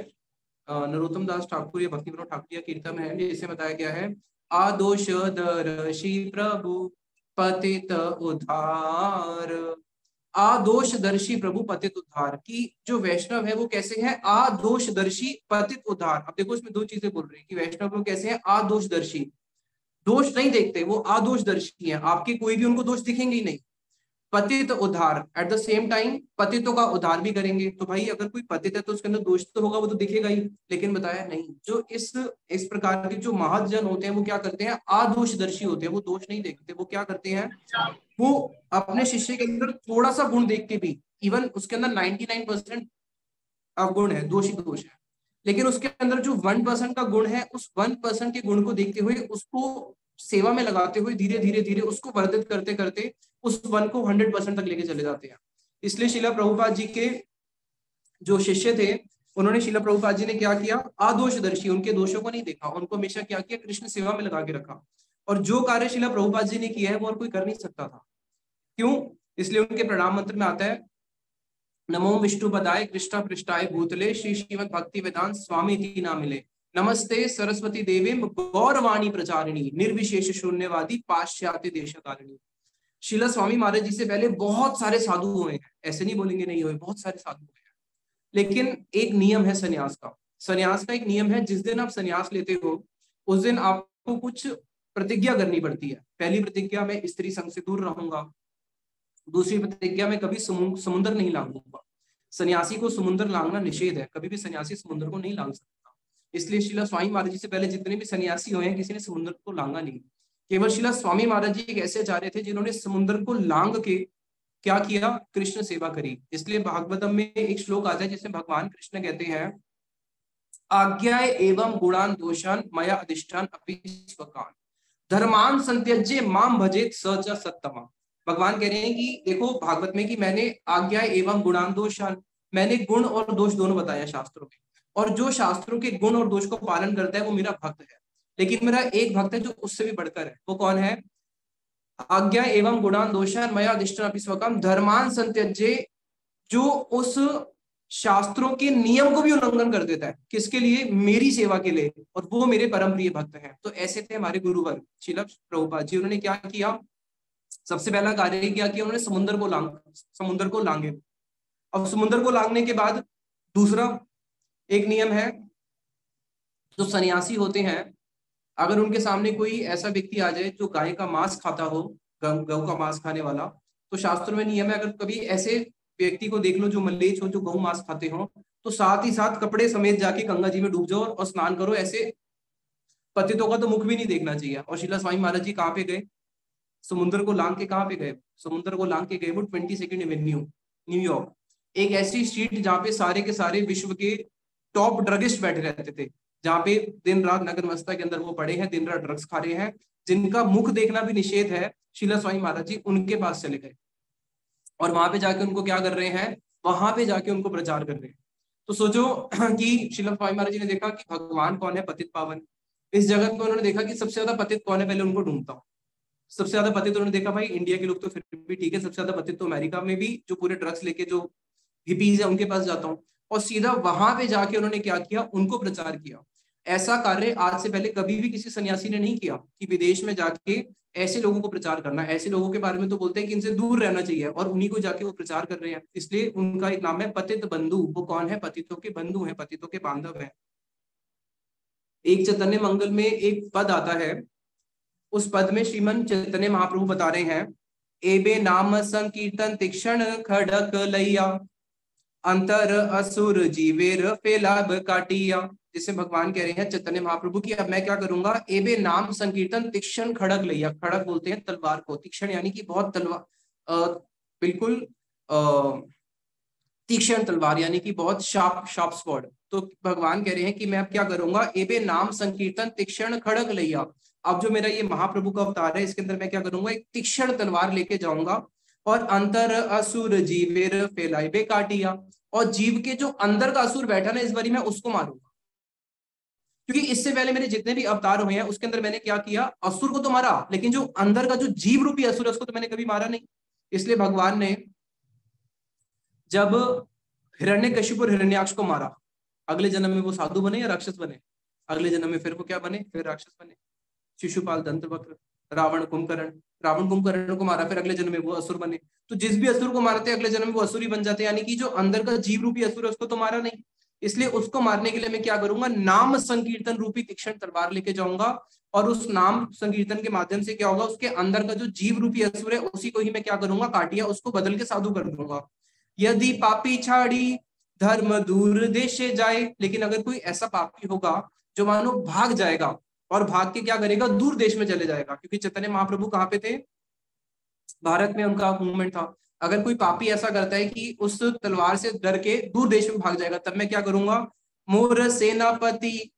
नरोत्तम दास ठाकुर या भक्ति विनोद ठाकुर या कीर्तन है जिसमें बताया गया है, आदोष दर्शी प्रभु पतित उद्धार। आदोषदर्शी प्रभु पतित उद्धार की जो वैष्णव है वो कैसे है? आदोषदर्शी पतित उद्धार। अब देखो इसमें दो चीजें बोल रही है कि वैष्णव लोग कैसे हैं? आदोषदर्शी, दोष नहीं देखते, वो आदोषदर्शी हैं, आपके कोई भी उनको दोष दिखेंगे ही नहीं। पतित उद्धार, एट द सेम टाइम पतितों का उद्धार भी करेंगे। तो भाई अगर कोई पतित है तो उसके अंदर दोष तो होगा, वो तो दिखेगा ही। लेकिन बताया नहीं, जो इस प्रकार के जो महाजन होते हैं वो क्या करते हैं? आदोषदर्शी होते हैं, वो दोष नहीं देखते। वो क्या करते हैं? वो अपने शिष्य के अंदर थोड़ा सा गुण देख के भी, इवन उसके अंदर 99% अवगुण है, दोषी दोष है, लेकिन उसके अंदर जो 1% का गुण है, उस 1% के गुण को देखते हुए उसको सेवा में लगाते हुए धीरे धीरे धीरे उसको वर्धित करते करते उस 1 को 100% तक लेके चले जाते हैं। इसलिए शिला प्रभुपाद जी के जो शिष्य थे, उन्होंने शिला प्रभुपाद जी ने क्या किया? आदोषदर्शी, उनके दोषों को नहीं देखा, उनको हमेशा क्या किया? कृष्ण सेवा में लगा के रखा। और जो कार्य शिला प्रभुपाद जी ने किया है वो और कोई कर नहीं सकता था। क्यों? इसलिए उनके प्रणाम मंत्र में आता है, नमो विष्णु पदाय कृष्ण पृष्ठाय भूतले श्री श्रीमद भक्ति वेदांत स्वामी इति नामिले, नमस्ते सरस्वती देवी गौरवाणी प्रचारिणी निर्विशेष शून्यवादी पाश्चात्य देशकारिणी। शिला स्वामी महाराज जी से पहले बहुत सारे साधु हुए हैं, ऐसे नहीं बोलेंगे नहीं हुए, बहुत सारे साधु हुए हैं। लेकिन एक नियम है सन्यास का। सन्यास का एक नियम है, जिस दिन आप सन्यास लेते हो उस दिन आपको कुछ प्रतिज्ञा करनी पड़ती है। पहली प्रतिज्ञा, मैं स्त्री संग से दूर रहूंगा। दूसरी प्रतिज्ञा, में कभी समुद्र नहीं लांघूंगा। सन्यासी को समुद्र लांघना निषेध है, कभी भी सन्यासी समुद्र को नहीं लांघ सकता। इसलिए शिला स्वामी महाराज जी से पहले जितने भी सन्यासी हुए हैं, किसी ने समुद्र को लांघा नहीं। केवल शिला स्वामी महाराज जी एक ऐसे आचार्य थे जिन्होंने समुद्र को लांघ के क्या किया? कृष्ण सेवा करी। इसलिए भागवतम में एक श्लोक आता है जिसमें भगवान कृष्ण कहते हैं, आज्ञा एवं गुणान दोषान मया अधिष्ठान अपि स्वकान धर्मान संत्यज्य माम भजेत स च सत्तमा। भगवान कह रहे हैं कि देखो भागवत में कि मैंने आज्ञा एवं गुणान दोषान, मैंने गुण और दोष दोनों बताया शास्त्रों में, और जो शास्त्रों के गुण और दोष को पालन करता है वो मेरा भक्त है। लेकिन मेरा एक भक्त है जो उससे भी बढ़कर है। वो कौन है? आज्ञा एवं गुणान दोषान मया अधिष्ठान अपि स्वकाम धर्मान संत्यज्य, जो उस शास्त्रों के नियम को भी उल्लंघन कर देता है। किसके लिए? मेरी सेवा के लिए, और वो मेरे परम प्रिय भक्त हैं। तो ऐसे थे हमारे गुरुवर शिला प्रभुपाद जी। उन्होंने क्या किया? सबसे पहला कार्य क्या किया? उन्होंने समुद्र को लांघे। अब समुद्र को लांघने के बाद दूसरा एक नियम है, जो सन्यासी होते हैं, अगर उनके सामने कोई ऐसा व्यक्ति आ जाए जो गाय का मांस खाता हो, गौ का मांस खाने वाला, तो शास्त्रों में नियम है, अगर कभी ऐसे व्यक्ति को देख लो जो मल्लेच हो, जो गौ मांस खाते हो, तो साथ ही साथ कपड़े समेत जाके गंगा जी में डूब जाओ और स्नान करो। ऐसे पतितों का तो मुख भी नहीं देखना चाहिए। और शिला स्वामी महाराज जी कहाँ पे गए? समुद्र को लांघ के कहाँ पे गए? समुद्र को लांघ के गए वो 22nd एवेन्यू, न्यूयॉर्क, एक ऐसी स्ट्रीट जहाँ पे सारे के सारे विश्व के टॉप ड्रगिस्ट बैठे रहते थे, जहाँ पे दिन रात नगर मस्ता के अंदर वो पड़े हैं, दिन रात ड्रग्स खा रहे हैं, जिनका मुख देखना भी निषेध है। शिला स्वामी महाराज जी उनके पास चले गए और वहां पे जाके उनको क्या कर रहे हैं? वहां पे जाके उनको प्रचार कर रहे हैं। तो सोचो कि शिला स्वामी महाराज जी ने देखा कि भगवान कौन है? पतित पावन। इस जगत में उन्होंने देखा कि सबसे ज्यादा पतित कौन है, पहले उनको ढूंढता हूँ। सबसे ज्यादा पतित उन्होंने देखा, भाई इंडिया के लोग तो फिर भी ठीक है, सबसे ज्यादा पतित तो अमेरिका में भी जो पूरे ड्रग्स लेके जो हिपीज है उनके पास जाता हूँ। और सीधा वहां पे जाके उन्होंने क्या किया? उनको प्रचार किया। ऐसा कार्य आज से पहले कभी भी किसी सन्यासी ने नहीं किया कि विदेश में जाके ऐसे लोगों को प्रचार करना। ऐसे लोगों के बारे में तो बोलते हैं कि इनसे दूर रहना चाहिए, और उन्हीं को जाके वो प्रचार कर रहे हैं। इसलिए उनका एक नाम है पतित बंधु। वो कौन है? पतितों के बंधु हैं, पतितों के बांधव हैं। एक चैतन्य मंगल में एक पद आता है, उस पद में श्रीमन चैतन्य महाप्रभु बता रहे हैं, एबे नाम संकीर्तन तीक्षण खड़क लैया अंतर असुर जीवेर फेलाब काटिया जिससे भगवान कह रहे हैं चैतन्य महाप्रभु की अब मैं क्या करूंगा, एबे नाम संकीर्तन तीक्ष्ण खड़ग लिया, खड़ग बोलते हैं तलवार को, तीक्ष्ण यानी कि बहुत तलवार, बिल्कुल तीक्ष्ण तलवार यानी कि बहुत शार्प शार्प स्वॉर्ड। तो भगवान कह रहे हैं कि मैं अब क्या करूंगा, एबे नाम संकीर्तन तीक्ष्ण खड़ग लिया, अब जो मेरा ये महाप्रभु का अवतार है इसके अंदर मैं क्या करूंगा, एक तीक्ष्ण तलवार लेके जाऊंगा और अंतर असुर जीवेर फैलाई बे काटिया, और जीव के जो अंदर का असुर बैठा ना इस बारी मैं उसको मारूंगा। क्योंकि इससे पहले मेरे जितने भी अवतार हुए हैं उसके अंदर मैंने क्या किया, असुर को तो मारा, लेकिन जो अंदर का जो जीव रूपी असुर है उसको तो मैंने कभी मारा नहीं। इसलिए भगवान ने जब हिरण्यकशिपु और हिरण्याक्ष को मारा, अगले जन्म में वो साधु बने या राक्षस बने, अगले जन्म में फिर वो क्या बने, फिर राक्षस बने। शिशुपाल, दंतवक्र, रावण, कुंभकर्ण, रावण कुंभकर्ण को मारा, फिर अगले जन्म में वो असुर बने। तो जिस भी असुर को मारते अगले जन्म में वो असुर ही बन जाते, यानी कि जो अंदर का जीव रूपी असुर है उसको तो मारा नहीं। इसलिए उसको मारने के लिए मैं क्या करूंगा, नाम संकीर्तन रूपी तीक्ष्ण तलवार लेके जाऊंगा, और उस नाम संकीर्तन के माध्यम से क्या होगा, उसके अंदर का जो जीव रूपी असुर है उसी को ही मैं क्या करूंगा, काटिया उसको बदल के साधु कर दूंगा। यदि पापी छाड़ी धर्म दूर देशे जाए, लेकिन अगर कोई ऐसा पापी होगा जो मानो भाग जाएगा और भाग के क्या करेगा, दूर देश में चले जाएगा, क्योंकि चैतन्य महाप्रभु कहाँ पे थे, भारत में उनका मूवमेंट था। अगर कोई पापी ऐसा करता है कि उस तलवार से डर के दूर देश में भाग जाएगा, तब मैं क्या करूंगा, मोर सेनापति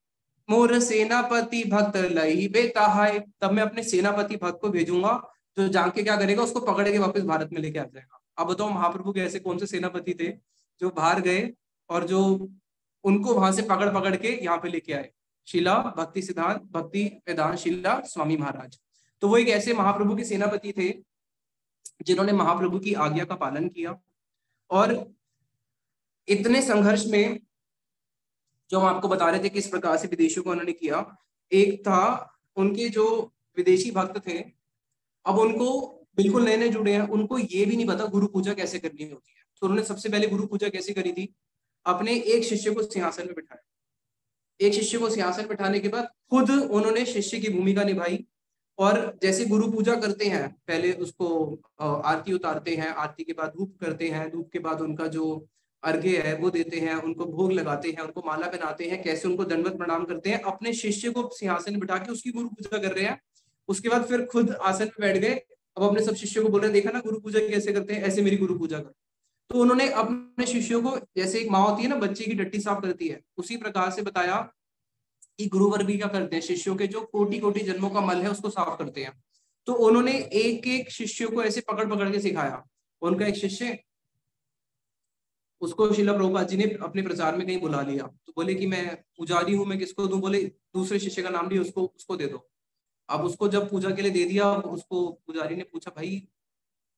मोर सेनापति भक्त लई बेता है, तब मैं अपने सेनापति भक्त को भेजूंगा जो जाके क्या करेगा, उसको पकड़ के वापस भारत में लेके आ जाएगा। अब बताओ महाप्रभु के ऐसे कौन से सेनापति थे जो बाहर गए और जो उनको वहां से पकड़ पकड़ के यहाँ पे लेके आए, शिला भक्ति सिद्धांत भक्ति वेदांत शिला स्वामी महाराज। तो वो एक ऐसे महाप्रभु के सेनापति थे जिन्होंने महाप्रभु की आज्ञा का पालन किया। और इतने संघर्ष में जो हम आपको बता रहे थे किस प्रकार से विदेशियों को उन्होंने किया, एक था उनके जो विदेशी भक्त थे, अब उनको बिल्कुल नए नए जुड़े हैं, उनको ये भी नहीं पता गुरु पूजा कैसे करनी होती है। तो उन्होंने सबसे पहले गुरु पूजा कैसे करी थी, अपने एक शिष्य को सिंहासन में बिठाया, एक शिष्य को सिंहासन बिठाने के बाद खुद उन्होंने शिष्य की भूमिका निभाई, और जैसे गुरु पूजा करते हैं पहले उसको आरती उतारते हैं, आरती के बाद धूप करते हैं, धूप के बाद उनका जो अर्घ्य है वो देते हैं, उनको भोग लगाते हैं, उनको माला पहनाते हैं, कैसे उनको दंडवत प्रणाम करते हैं, अपने शिष्य को सिंहासन में बिठा के उसकी गुरु पूजा कर रहे हैं। उसके बाद फिर खुद आसन में बैठ गए, अब अपने सब शिष्यों को बोल रहे हैं देखा ना गुरु पूजा कैसे करते हैं, ऐसे मेरी गुरु पूजा करो। तो उन्होंने अपने शिष्यों को, जैसे एक माँ होती है ना बच्चे की टट्टी साफ करती है, उसी प्रकार से बताया कि गुरुवर भी क्या करते हैं, शिष्यों के जो कोटि कोटि जन्मों का मल है उसको साफ करते हैं। तो उन्होंने एक एक शिष्यों को ऐसे पकड़ पकड़ के सिखाया। उनका एक शिष्य, उसको शिला प्रभुपाद जी ने अपने प्रचार में कहीं बुला लिया, तो बोले कि मैं पुजारी हूँ, मैं किसको दूं, बोले दूसरे शिष्य का नाम लिया, उसको दे दो। अब उसको जब पूजा के लिए दे दिया, उसको पुजारी ने पूछा भाई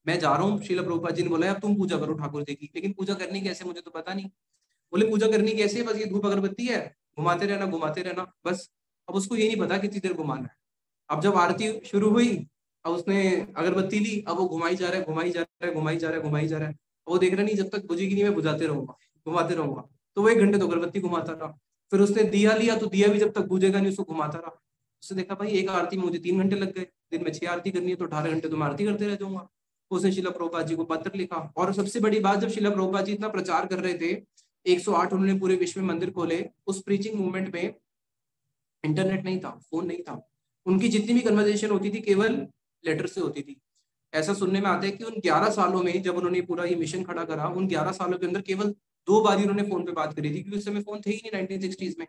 मैं जा रहा हूँ, शिला प्रभुपाद जी ने बोला अब तुम पूजा करो ठाकुर जी की, लेकिन पूजा करनी कैसे मुझे तो पता नहीं। बोले पूजा करनी कैसे है, बस ये धूप अगरबत्ती है, घुमाते रहना बस। अब उसको ये नहीं पता कितनी देर घुमाना है। अब जब आरती शुरू हुई, अब उसने अगरबत्ती ली, अब वो घुमाई जा रहा है, घुमाई जा रहा है, घुमाई जा रहा है, घुमाई जा रहा है, वो देख रहा नहीं जब तक बुझेगी नहीं मैं बुझाते रहूंगा, घुमाते रहूंगा। तो वो 1 घंटे तो अगरबत्ती घुमाता रहा। फिर उसने दिया लिया, तो दिया भी जब तक बुझेगा नहीं उसको घुमाता रहा। उसने देखा भाई एक आरती में मुझे 3 घंटे लग गए, दिन में 6 आरती करनी है तो 18 घंटे तो मैं आरती करते रह जाऊंगा। उसने शिला प्रभुपाद जी को पत्र लिखा, और सबसे बड़ी बात जब शिला प्रभुपाद जी इतना प्रचार कर रहे थे, 108 उन्होंने पूरे विश्व में मंदिर खोले, उस प्रीचिंग मूवमेंट में इंटरनेट नहीं था, फोन नहीं था, उनकी जितनी भी कन्वर्सेशन होती थी केवल लेटर से होती थी। ऐसा सुनने में आता है कि उन 11 सालों में जब उन्होंने पूरा ये मिशन खड़ा करा, उन 11 सालों के अंदर केवल 2 बार ही उन्होंने फोन पे बात करी थी, क्योंकि उस समय फोन थे ही नहीं 1960s में।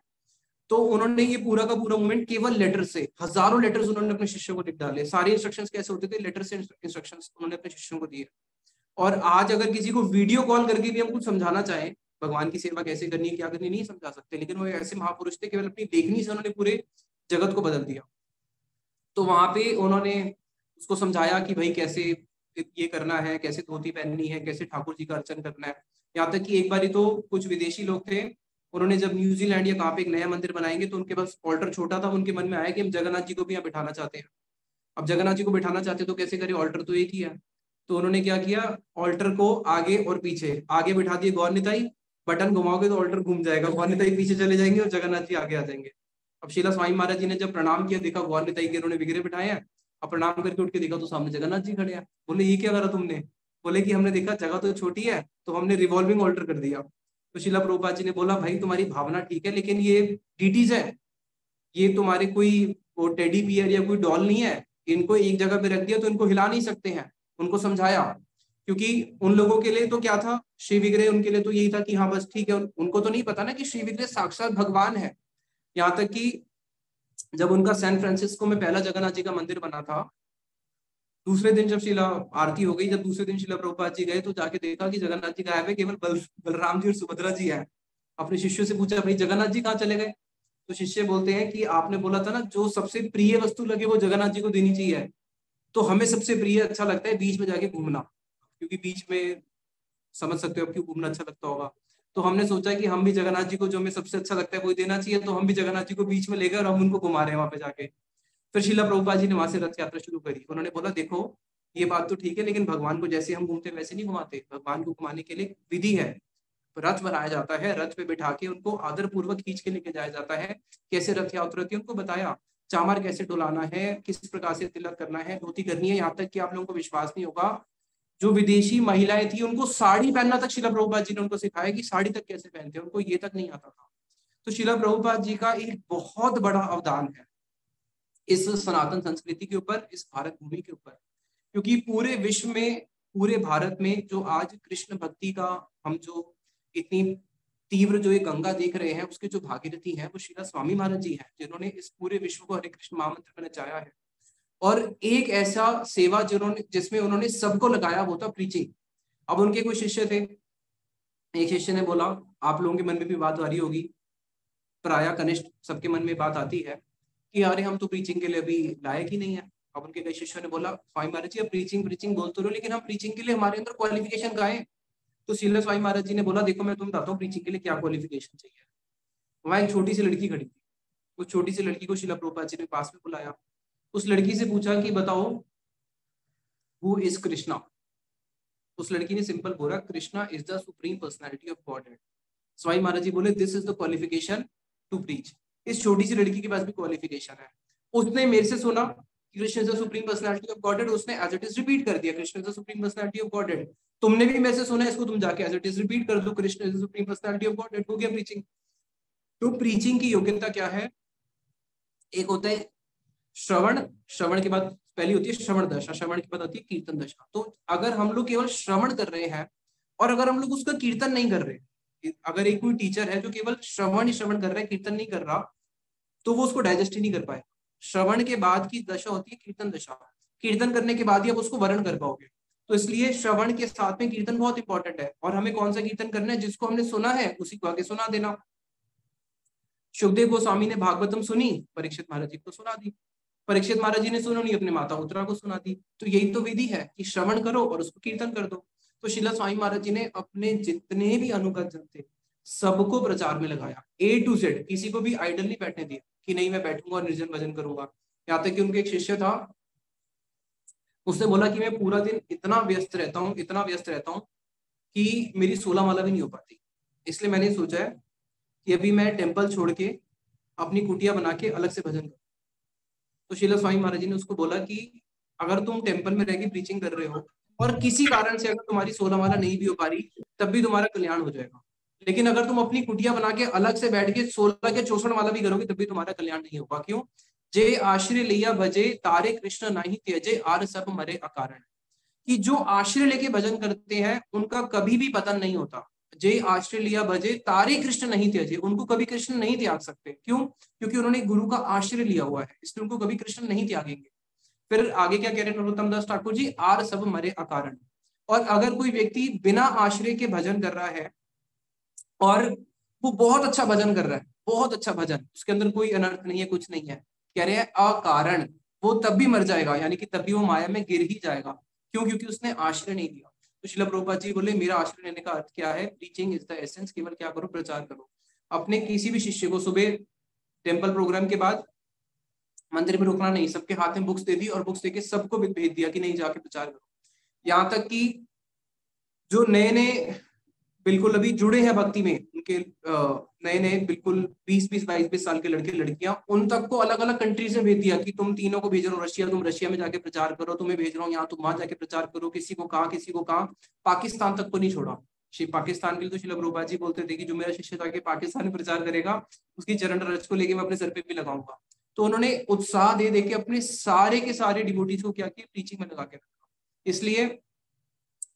तो उन्होंने ये पूरा का पूरा मूवमेंट केवल लेटर से, हजारों लेटर्स उन्होंने अपने शिष्यों को लिख डाले। सारे इंस्ट्रक्शंस कैसे होते थे, लेटर से इंस्ट्रक्शंस उन्होंने अपने शिष्यों को दिए। और आज अगर किसी को वीडियो कॉल करके भी हम कुछ समझाना चाहें भगवान की सेवा कैसे करनी है क्या करनी, नहीं समझा सकते, लेकिन वो ऐसे महापुरुष थे, केवल अपनी लेखनी से उन्होंने पूरे जगत को बदल दिया। तो वहां पे उन्होंने उसको समझाया कि भाई कैसे ये करना है, कैसे धोती पहननी है, कैसे ठाकुर जी का अर्चन करना है। यहाँ तक कि एक बारी तो कुछ विदेशी लोग थे, उन्होंने जब न्यूजीलैंड या कहाँ पे एक नया मंदिर बनाएंगे तो उनके पास ऑल्टर छोटा था, उनके मन में आया कि हम जगन्नाथ जी को भी यहाँ बिठाना चाहते हैं। अब जगन्नाथ जी को बिठाना चाहते तो कैसे करें, ऑल्टर तो एक ही है। तो उन्होंने क्या किया, ऑल्टर को आगे और पीछे, आगे बिठा दिए गौर निताई, बटन घुमाओगे तो ऑल्टर घूम जाएगा, गौर निताई पीछे चले जाएंगे और जगन्नाथ जी आगे आ जाएंगे। अब शिला स्वामी महाराज जी ने जब प्रणाम किया, देखा गौर निताई के उन्होंने विग्रह बिठाए हैं, अब प्रणाम करके उठ के देखा तो सामने जगन्नाथ जी खड़े हैं। बोले ये क्या करा तुमने, बोले कि हमने देखा जगह तो छोटी है तो हमने रिवॉल्विंग ऑल्टर कर दिया। तो शिला प्रभुपाद जी ने बोला भाई तुम्हारी भावना ठीक है, लेकिन ये डीटीज है, ये तुम्हारे कोई वो टेडी बियर या कोई डॉल नहीं है, इनको एक जगह पे रख दिया तो इनको हिला नहीं सकते हैं। उनको समझाया, क्योंकि उन लोगों के लिए तो क्या था, श्री विग्रह उनके लिए तो यही था कि हाँ बस ठीक है, उनको तो नहीं पता ना कि श्री विग्रह साक्षात भगवान है। यहाँ तक कि जब उनका सैन फ्रांसिस्को में पहला जगन्नाथ जी का मंदिर बना था, दूसरे दिन जब शिला आरती हो गई, जब दूसरे दिन शिला प्रभुपाद जी गए तो जाके देखा कि जगन्नाथ जी गायब है, केवल बलराम जी और सुभद्रा जी है। अपने शिष्यों से पूछा भाई जगन्नाथ जी कहाँ चले गए? तो शिष्य बोलते हैं कि आपने बोला था ना जो सबसे प्रिय वस्तु लगे वो जगन्नाथ जी को देनी चाहिए, तो हमें सबसे प्रिय अच्छा लगता है बीच में जाके घूमना, क्योंकि बीच में समझ सकते हो क्यों घूमना अच्छा लगता होगा। तो हमने सोचा कि हम भी जगन्नाथ जी को जो हमें सबसे अच्छा लगता है वही देना चाहिए, तो हम भी जगन्नाथ जी को बीच में ले गए और हम उनको घुमा रहे हैं वहां पे जाके। फिर शिला प्रभुपाद जी ने वहां से रथ यात्रा शुरू करी। उन्होंने बोला देखो ये बात तो ठीक है, लेकिन भगवान को जैसे हम घूमते वैसे नहीं घुमाते, भगवान को घुमाने के लिए विधि है। रथ बनाया जाता है, रथ पे बिठा के उनको आदर पूर्वक खींच के लेके जाया जाता है। कैसे रथ यात्रा होती है उनको बताया, चामर कैसे डुलाना है, किस प्रकार से तिलक करना है, धोती करनी है। यहाँ तक कि आप लोगों को विश्वास नहीं होगा, जो विदेशी महिलाएं थी उनको साड़ी पहनना तक शिला प्रभुपाद जी ने उनको सिखाया कि साड़ी तक कैसे पहनते हैं, उनको ये तक नहीं आता था। तो शिला प्रभुपाद जी का एक बहुत बड़ा अवदान है इस सनातन संस्कृति के ऊपर, इस भारत भूमि के ऊपर। क्योंकि पूरे विश्व में, पूरे भारत में जो आज कृष्ण भक्ति का हम जो इतनी तीव्र जो ये गंगा देख रहे हैं, उसके जो भागीरथी हैं वो शिला स्वामी महाराज जी हैं, जिन्होंने इस पूरे विश्व को हरे कृष्ण महामंत्र में नचाया है। और एक ऐसा सेवा जिन्होंने, जिसमें उन्होंने सबको लगाया, वो था प्रीचिंग। अब उनके कुछ शिष्य थे, एक शिष्य ने बोला, आप लोगों के मन में भी बात आ रही होगी, प्राय कनिष्ठ सबके मन में बात आती है कि अरे हम तो प्रीचिंग के लिए अभी लायक ही नहीं है। अब उनके कई शिष्यों ने बोला स्वामी महाराज जी आप प्रीचिंग प्रीचिंग बोल तो रहे हो, लेकिन हम प्रीचिंग के लिए हमारे अंदर क्वालिफिकेशन कहाँ है? तो शिला स्वामी महाराज जी ने बोला देखो मैं तुम्हें बताता हूँ प्रीचिंग के लिए क्या क्वालिफिकेशन चाहिए। वहां एक छोटी सी लड़की खड़ी थी, उस छोटी सी लड़की को शिला प्रभुपाद जी ने पास में बुलाया। उस लड़की से पूछा कि बताओ हु इज कृष्णा? उस लड़की ने सिंपल बोला Krishna is the supreme personality of godhead. Swami Maharaj ji बोले this is the qualification to preach. इस छोटी सी लड़की के पास भी क्वालिफिकेशन है। उसने मेरे से सुना Krishna is the supreme personality of God head, उसने एज इट इज रिपीट कर दिया Krishna is the supreme personality of God head. तुमने भी मेरे से सुना, इसको तुम जाके एज इट इज रिपीट कर दो Krishna is the supreme personality of God head, हो गया प्रीचिंग। तो प्रीचिंग की योग्यता क्या है? एक होता है श्रवण, श्रवण के बाद पहली होती है श्रवण दशा, श्रवण के बाद होती है कीर्तन दशा। तो अगर हम लोग केवल श्रवण कर रहे हैं और अगर हम लोग उसका कीर्तन नहीं कर रहे, अगर एक कोई टीचर है जो केवल श्रवण ही श्रवण कर रहा है, कीर्तन नहीं कर रहा, तो वो उसको डाइजेस्ट ही नहीं कर पाएगा। श्रवण के बाद की दशा होती है कीर्तन दशा, कीर्तन करने के बाद ही आप उसको वर्ण कर पाओगे। तो इसलिए श्रवण के साथ में कीर्तन बहुत इंपॉर्टेंट है। और हमें कौन सा कीर्तन करना है? जिसको हमने सुना है उसी को आगे सुना देना। सुखदेव गोस्वामी ने भागवतम सुनी, परीक्षित महाराज जी को सुना दी, परीक्षित महाराज जी ने सुनी, अपने माता उत्तरा को सुना दी। तो यही तो विधि है कि श्रवण करो और उसको कीर्तन कर दो। तो शिला स्वामी महाराज जी ने अपने जितने भी अनुगत जन थे सबको प्रचार में लगाया, A to Z, किसी को भी आइडल नहीं बैठने दिया कि नहीं मैं बैठूंगा और निर्जन भजन करूंगा। यहाँ तक कि उनके एक शिष्य था, उसने बोला कि मैं पूरा दिन इतना व्यस्त रहता हूँ, इतना व्यस्त रहता हूँ कि मेरी 16 माला भी नहीं हो पाती। इसलिए मैंने सोचा है कि अभी मैं टेम्पल छोड़ के अपनी कुटिया बना के अलग से भजन करूँ। तो शिला स्वामी महाराज जी ने उसको बोला कि अगर तुम टेम्पल में रह के प्रीचिंग कर रहे हो और किसी कारण से अगर तुम्हारी 16 माला नहीं भी हो पा रही, तब भी तुम्हारा कल्याण हो जाएगा। लेकिन अगर तुम अपनी कुटिया बना के अलग से बैठ के 16 के 64 माला भी करोगे, तब भी तुम्हारा कल्याण नहीं होगा। क्यों? जे आश्रय लिया भजे तारे कृष्ण नहीं त्यजे आर सब मरे अकारण। कि जो आश्रय लेके भजन करते हैं उनका कभी भी पतन नहीं होता। जे आश्रय लिया भजे तारे कृष्ण नहीं त्यजे, उनको कभी कृष्ण नहीं त्याग सकते। क्यों? क्योंकि उन्होंने गुरु का आश्रय लिया हुआ है, इसलिए उनको कभी कृष्ण नहीं त्यागेंगे। फिर आगे क्या कह रहे हैं नरोत्तम दास ठाकुर जी? आर सब मरे अकारण। और अगर कोई व्यक्ति बिना आश्रय के भजन कर रहा है और वो बहुत अच्छा भजन कर रहा है, बहुत अच्छा भजन, उसके अंदर कोई अनर्थ नहीं है, कुछ नहीं है, कह रहे हैं अकारण, वो तब भी मर जाएगा, यानी कि तब भी वो माया में गिर ही जाएगा। क्यों? क्योंकि उसने आश्रय नहीं लिया। तो शिला प्रभुपाद जी बोले मेरा आश्रय लेने का अर्थ क्या है? Preaching is the essence. केवल क्या करो? प्रचार करो। अपने किसी भी शिष्य को सुबह टेम्पल प्रोग्राम के बाद मंदिर में रुकना नहीं, सबके हाथ में बुक्स दे दी और बुक्स देके सबको भेज दिया कि नहीं जाके प्रचार करो। यहाँ तक कि जो नए नए बिल्कुल अभी जुड़े हैं भक्ति में, उनके नए नए बिल्कुल 20-20, 22-22 साल के लड़के लड़कियां, उन तक को अलग अलग कंट्रीज में भेज दिया कि तुम तीनों को भेज रहा हूँ रशिया, तुम रशिया में जाके प्रचार करो, तुम्हें भेज रहा हूँ यहाँ, तुम वहां जाके प्रचार करो। किसी को कहा, किसी को कहा, पाकिस्तान तक को नहीं छोड़ा। पाकिस्तान के लिए तो शिला प्रभुपाद जी बोलते थे कि जो मेरा शिष्य जाके पाकिस्तान में प्रचार करेगा उसकी चरण रज को लेके मैं अपने सर पे भी लगाऊंगा। तो उन्होंने उत्साह दे दे के अपने सारे के सारे डिवोटीज को क्या किया, प्रीचिंग में लगा के रखा। इसलिए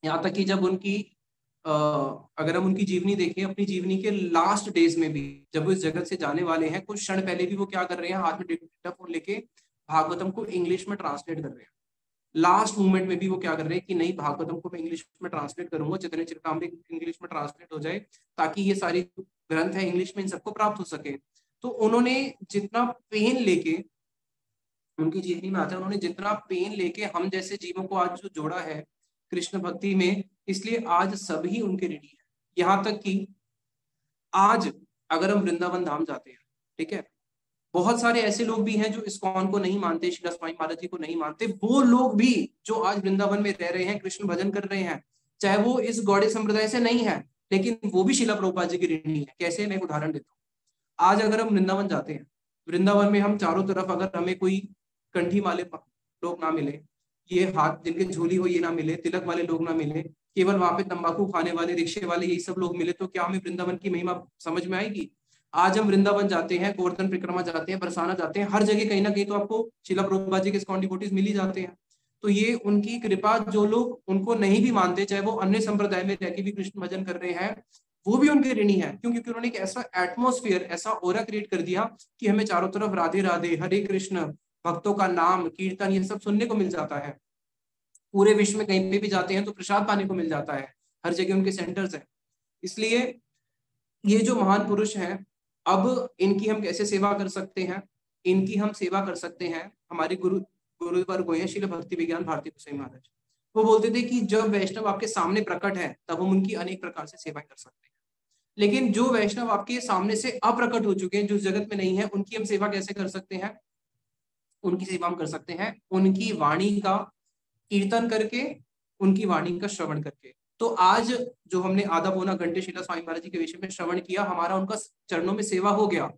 यहाँ तक कि जब उनकी अगर हम उनकी जीवनी देखें, अपनी जीवनी के लास्ट डेज में भी जब वो इस जगत से जाने वाले हैं, कुछ क्षण पहले भी वो क्या कर रहे हैं, हाथ में डिक्टाफोन लेके भागवतम को इंग्लिश में ट्रांसलेट कर रहे हैं। लास्ट मोमेंट में भी वो क्या कर रहे हैं कि नहीं, भागवतम को मैं इंग्लिश में ट्रांसलेट करूंगा, चैतन्य चरितामृत इंग्लिश में ट्रांसलेट हो जाए ताकि ये सारी ग्रंथ है इंग्लिश में इन सबको प्राप्त हो सके। तो उन्होंने जितना पेन लेके, उनकी जीवनी में आता है, उन्होंने जितना पेन लेके हम जैसे जीवों को आज जो जोड़ा है कृष्ण भक्ति में, इसलिए आज सभी उनके ऋणी है। यहाँ तक कि आज अगर हम वृंदावन धाम जाते हैं, ठीक है, बहुत सारे ऐसे लोग भी हैं जो इस्कॉन को नहीं मानते, श्रीला स्वामी महाराज जी को नहीं मानते, वो लोग भी जो आज वृंदावन में रह रहे हैं, कृष्ण भजन कर रहे हैं, चाहे वो इस गौड़े संप्रदाय से नहीं है, लेकिन वो भी शिला प्रभुपाद जी की ऋणी है। कैसे, मैं एक उदाहरण देता हूँ। आज अगर हम वृंदावन जाते हैं, वृंदावन में हम चारों तरफ अगर हमें कोई कंठी वाले लोग ना मिले, ये हाथ जिनके झोली हो ये ना मिले, तिलक वाले लोग ना मिले, केवल वहां पे तंबाकू खाने वाले, रिक्शे वाले, यही सब लोग मिले, तो क्या हमें वृंदावन की महिमा समझ में आएगी? आज हम वृंदावन जाते हैं, गोवर्धन परिक्रमा जाते हैं, बरसाना जाते हैं, हर जगह कहीं ना कहीं तो आपको शिला प्रभुपाद जी के इस्कॉन डिवोटीज मिल ही जाते हैं। तो ये उनकी कृपा, जो लोग उनको नहीं भी मानते, चाहे वो अन्य संप्रदाय में रह के भी कृष्ण भजन कर रहे हैं, वो भी उनके ऋणी है। क्यों? क्योंकि उन्होंने एक ऐसा एटमोस्फियर, ऐसा ओरा क्रिएट कर दिया कि हमें चारों तरफ राधे राधे, हरे कृष्ण, भक्तों का नाम कीर्तन, ये सब सुनने को मिल जाता है। पूरे विश्व में कहीं पे भी जाते हैं तो प्रसाद पाने को मिल जाता है, हर जगह उनके सेंटर्स हैं। इसलिए ये जो महान पुरुष हैं, अब इनकी हम कैसे सेवा कर सकते हैं? इनकी हम सेवा कर सकते हैं, हमारे गुरुवर गोये श्रील भक्ति विज्ञान भारती गोसाई महाराज, वो बोलते थे कि जब वैष्णव आपके सामने प्रकट है तब हम उनकी अनेक प्रकार से सेवा कर सकते हैं, लेकिन जो वैष्णव आपके सामने से अप्रकट हो चुके हैं, जो जगत में नहीं है, उनकी हम सेवा कैसे कर सकते हैं? उनकी सेवा हम कर सकते हैं उनकी वाणी का कीर्तन करके, उनकी वाणी का श्रवण करके। तो आज जो हमने आधा पौना घंटे शिला स्वामी महाराज जी के विषय में श्रवण किया, हमारा उनका चरणों में सेवा हो गया।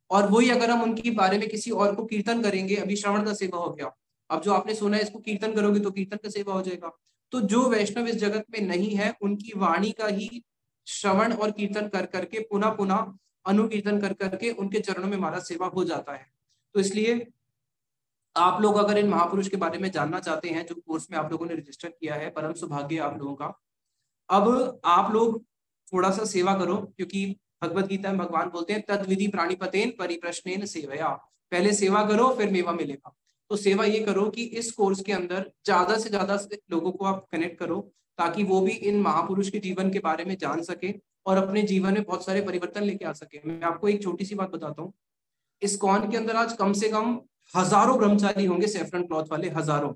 और वही अगर हम उनके बारे में किसी और को कीर्तन करेंगे, अभी श्रवण का सेवा हो गया, अब जो आपने सुना है इसको कीर्तन करोगे तो कीर्तन का सेवा हो जाएगा। तो जो वैष्णव इस जगत में नहीं है, उनकी वाणी का ही श्रवण और कीर्तन कर करके, पुनः पुनः अनुकीर्तन कर करके उनके चरणों में हमारा सेवा हो जाता है। तो इसलिए आप लोग अगर इन महापुरुष के बारे में जानना चाहते हैं, जो कोर्स में आप लोगों ने रजिस्टर किया है, परम सौभाग्य आप लोगों का। अब आप लोग थोड़ा सा सेवा करो, क्योंकि भगवत गीता में भगवान बोलते हैं तद विधि प्राणिपतेन परिप्रश्नेन सेवया, पहले सेवा करो फिर मेवा मिलेगा। तो सेवा ये करो कि इस कोर्स के अंदर ज्यादा से ज्यादा लोगों को आप कनेक्ट करो, ताकि वो भी इन महापुरुष के जीवन के बारे में जान सके और अपने जीवन में बहुत सारे परिवर्तन लेके आ सके। मैं आपको एक छोटी सी बात बताता हूँ, इस्कॉन के अंदर आज कम से कम हजारों ब्रह्मचारी होंगे, सेफ्रन क्लॉथ वाले, हजारों।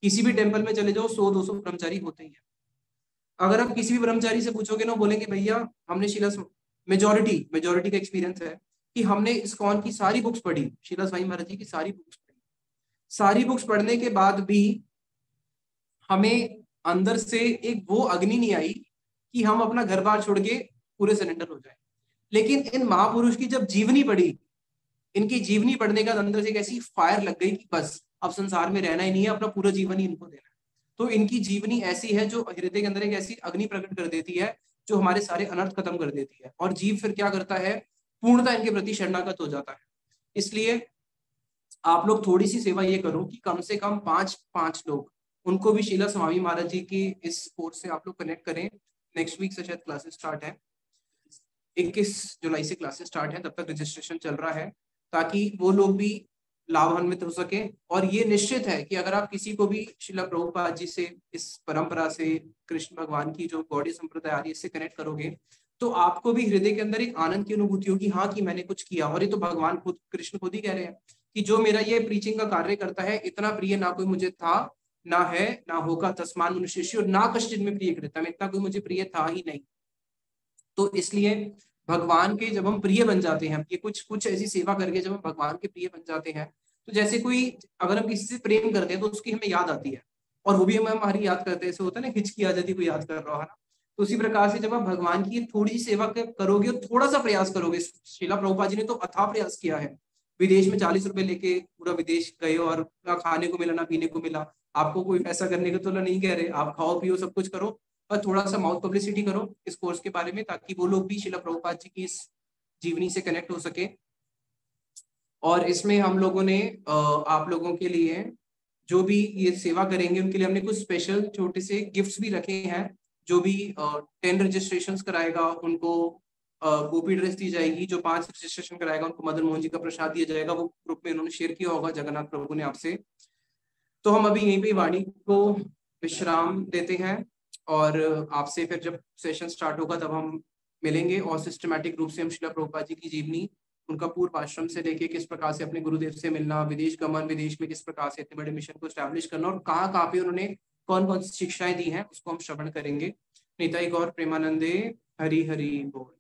किसी भी टेम्पल में चले जाओ 100-200 ब्रह्मचारी होते ही हैं। अगर आप किसी भी ब्रह्मचारी से पूछोगे ना, बोलेंगे भैया हमने शिला, मेजोरिटी का एक्सपीरियंस है कि हमने इस्कॉन की सारी बुक्स पढ़ी, शिला स्वामी महाराज जी की सारी बुक्स पढ़ी, सारी बुक्स पढ़ने के बाद भी हमें अंदर से एक वो अग्नि नहीं आई कि हम अपना घर बार छोड़ के पूरे सरेंडर हो जाए। लेकिन इन महापुरुष की जब जीवनी पढ़ी, इनकी जीवनी पढ़ने का अंदर से एक ऐसी फायर लग गई कि बस अब संसार में रहना ही नहीं है, अपना पूरा जीवन ही इनको देना है। तो इनकी जीवनी ऐसी है जो हृदय के अंदर एक ऐसी अग्नि प्रकट कर देती है जो हमारे सारे अनर्थ खत्म कर देती है, और जीव फिर क्या करता है, पूर्णता इनके प्रति शरणागत हो जाता है। इसलिए आप लोग थोड़ी सी सेवा ये करो कि कम से कम 5 लोग, उनको भी शिला स्वामी महाराज जी की इस कोर्स से आप लोग कनेक्ट करें। नेक्स्ट वीक से शायद क्लासेस स्टार्ट है, 21 जुलाई से क्लासेस स्टार्ट है, तब तक रजिस्ट्रेशन चल रहा है, ताकि वो लोग भी लाभान्वित हो सके। और ये निश्चित है कि अगर आप किसी को भी शिला प्रभुपाद जी से, इस परंपरा से, कृष्ण भगवान की जो गौड़ीय संप्रदाय आ रही है, इससे कनेक्ट करोगे, तो आपको भी हृदय के अंदर एक आनंद की अनुभूति होगी, हाँ कि मैंने कुछ किया। और ये तो भगवान खुद, कृष्ण खुद ही कह रहे हैं कि जो मेरा ये प्रीचिंग का कार्य करता है, इतना प्रिय ना कोई मुझे था, ना है, ना होगा, तस्मान मनुष्य, और ना कश्चित में प्रिय कृता, इतना कोई मुझे प्रिय था ही नहीं। तो इसलिए भगवान के जब हम प्रिय बन जाते हैं, ये कुछ ऐसी सेवा करके जब हम भगवान के प्रिय बन जाते हैं, तो जैसे कोई, अगर हम किसी से प्रेम करते हैं तो उसकी हमें याद आती है, और वो भी हमें हमारी याद करते हैं। ऐसे होता है ना, हिचकी आ जाती, कोई याद कर रहा है ना। तो उसी प्रकार से जब आप भगवान की थोड़ी सी सेवा करोगे और थोड़ा सा प्रयास करोगे, शिला प्रभुपाद जी ने तो अथाह प्रयास किया है, विदेश में 40 रुपए लेके पूरा विदेश गए और ना खाने को मिला ना पीने को मिला। आपको कोई ऐसा करने का तो नहीं कह रहे, आप खाओ पियो सब कुछ करो, और थोड़ा सा माउथ पब्लिसिटी करो इस कोर्स के बारे में, ताकि वो लोग भी शिला प्रभुपाद जी की इस जीवनी से कनेक्ट हो सके। और इसमें हम लोगों ने आप लोगों के लिए जो भी ये सेवा करेंगे उनके लिए हमने कुछ स्पेशल छोटे से गिफ्ट्स भी रखे हैं। जो भी 10 रजिस्ट्रेशन कराएगा उनको गोपी ड्रेस दी जाएगी, जो 5 रजिस्ट्रेशन कराएगा उनको मदन मोहन जी का प्रसाद दिया जाएगा। वो ग्रुप में उन्होंने शेयर किया होगा जगन्नाथ प्रभु ने आपसे। तो हम अभी यहीं पे वाणी को विश्राम देते हैं, और आपसे फिर जब सेशन स्टार्ट होगा तब हम मिलेंगे, और सिस्टमैटिक रूप से हम शिला प्रभुपाद जी की जीवनी, उनका पूर्व आश्रम से लेके किस प्रकार से अपने गुरुदेव से मिलना, विदेश गमन, विदेश में किस प्रकार से इतने बड़े मिशन को स्टैब्लिश करना, और कहाँ कहाँ पे उन्होंने कौन कौन सी शिक्षाएं दी हैं, उसको हम श्रवण करेंगे। निताई गौर प्रेमानंदे, हरि हरि बोल।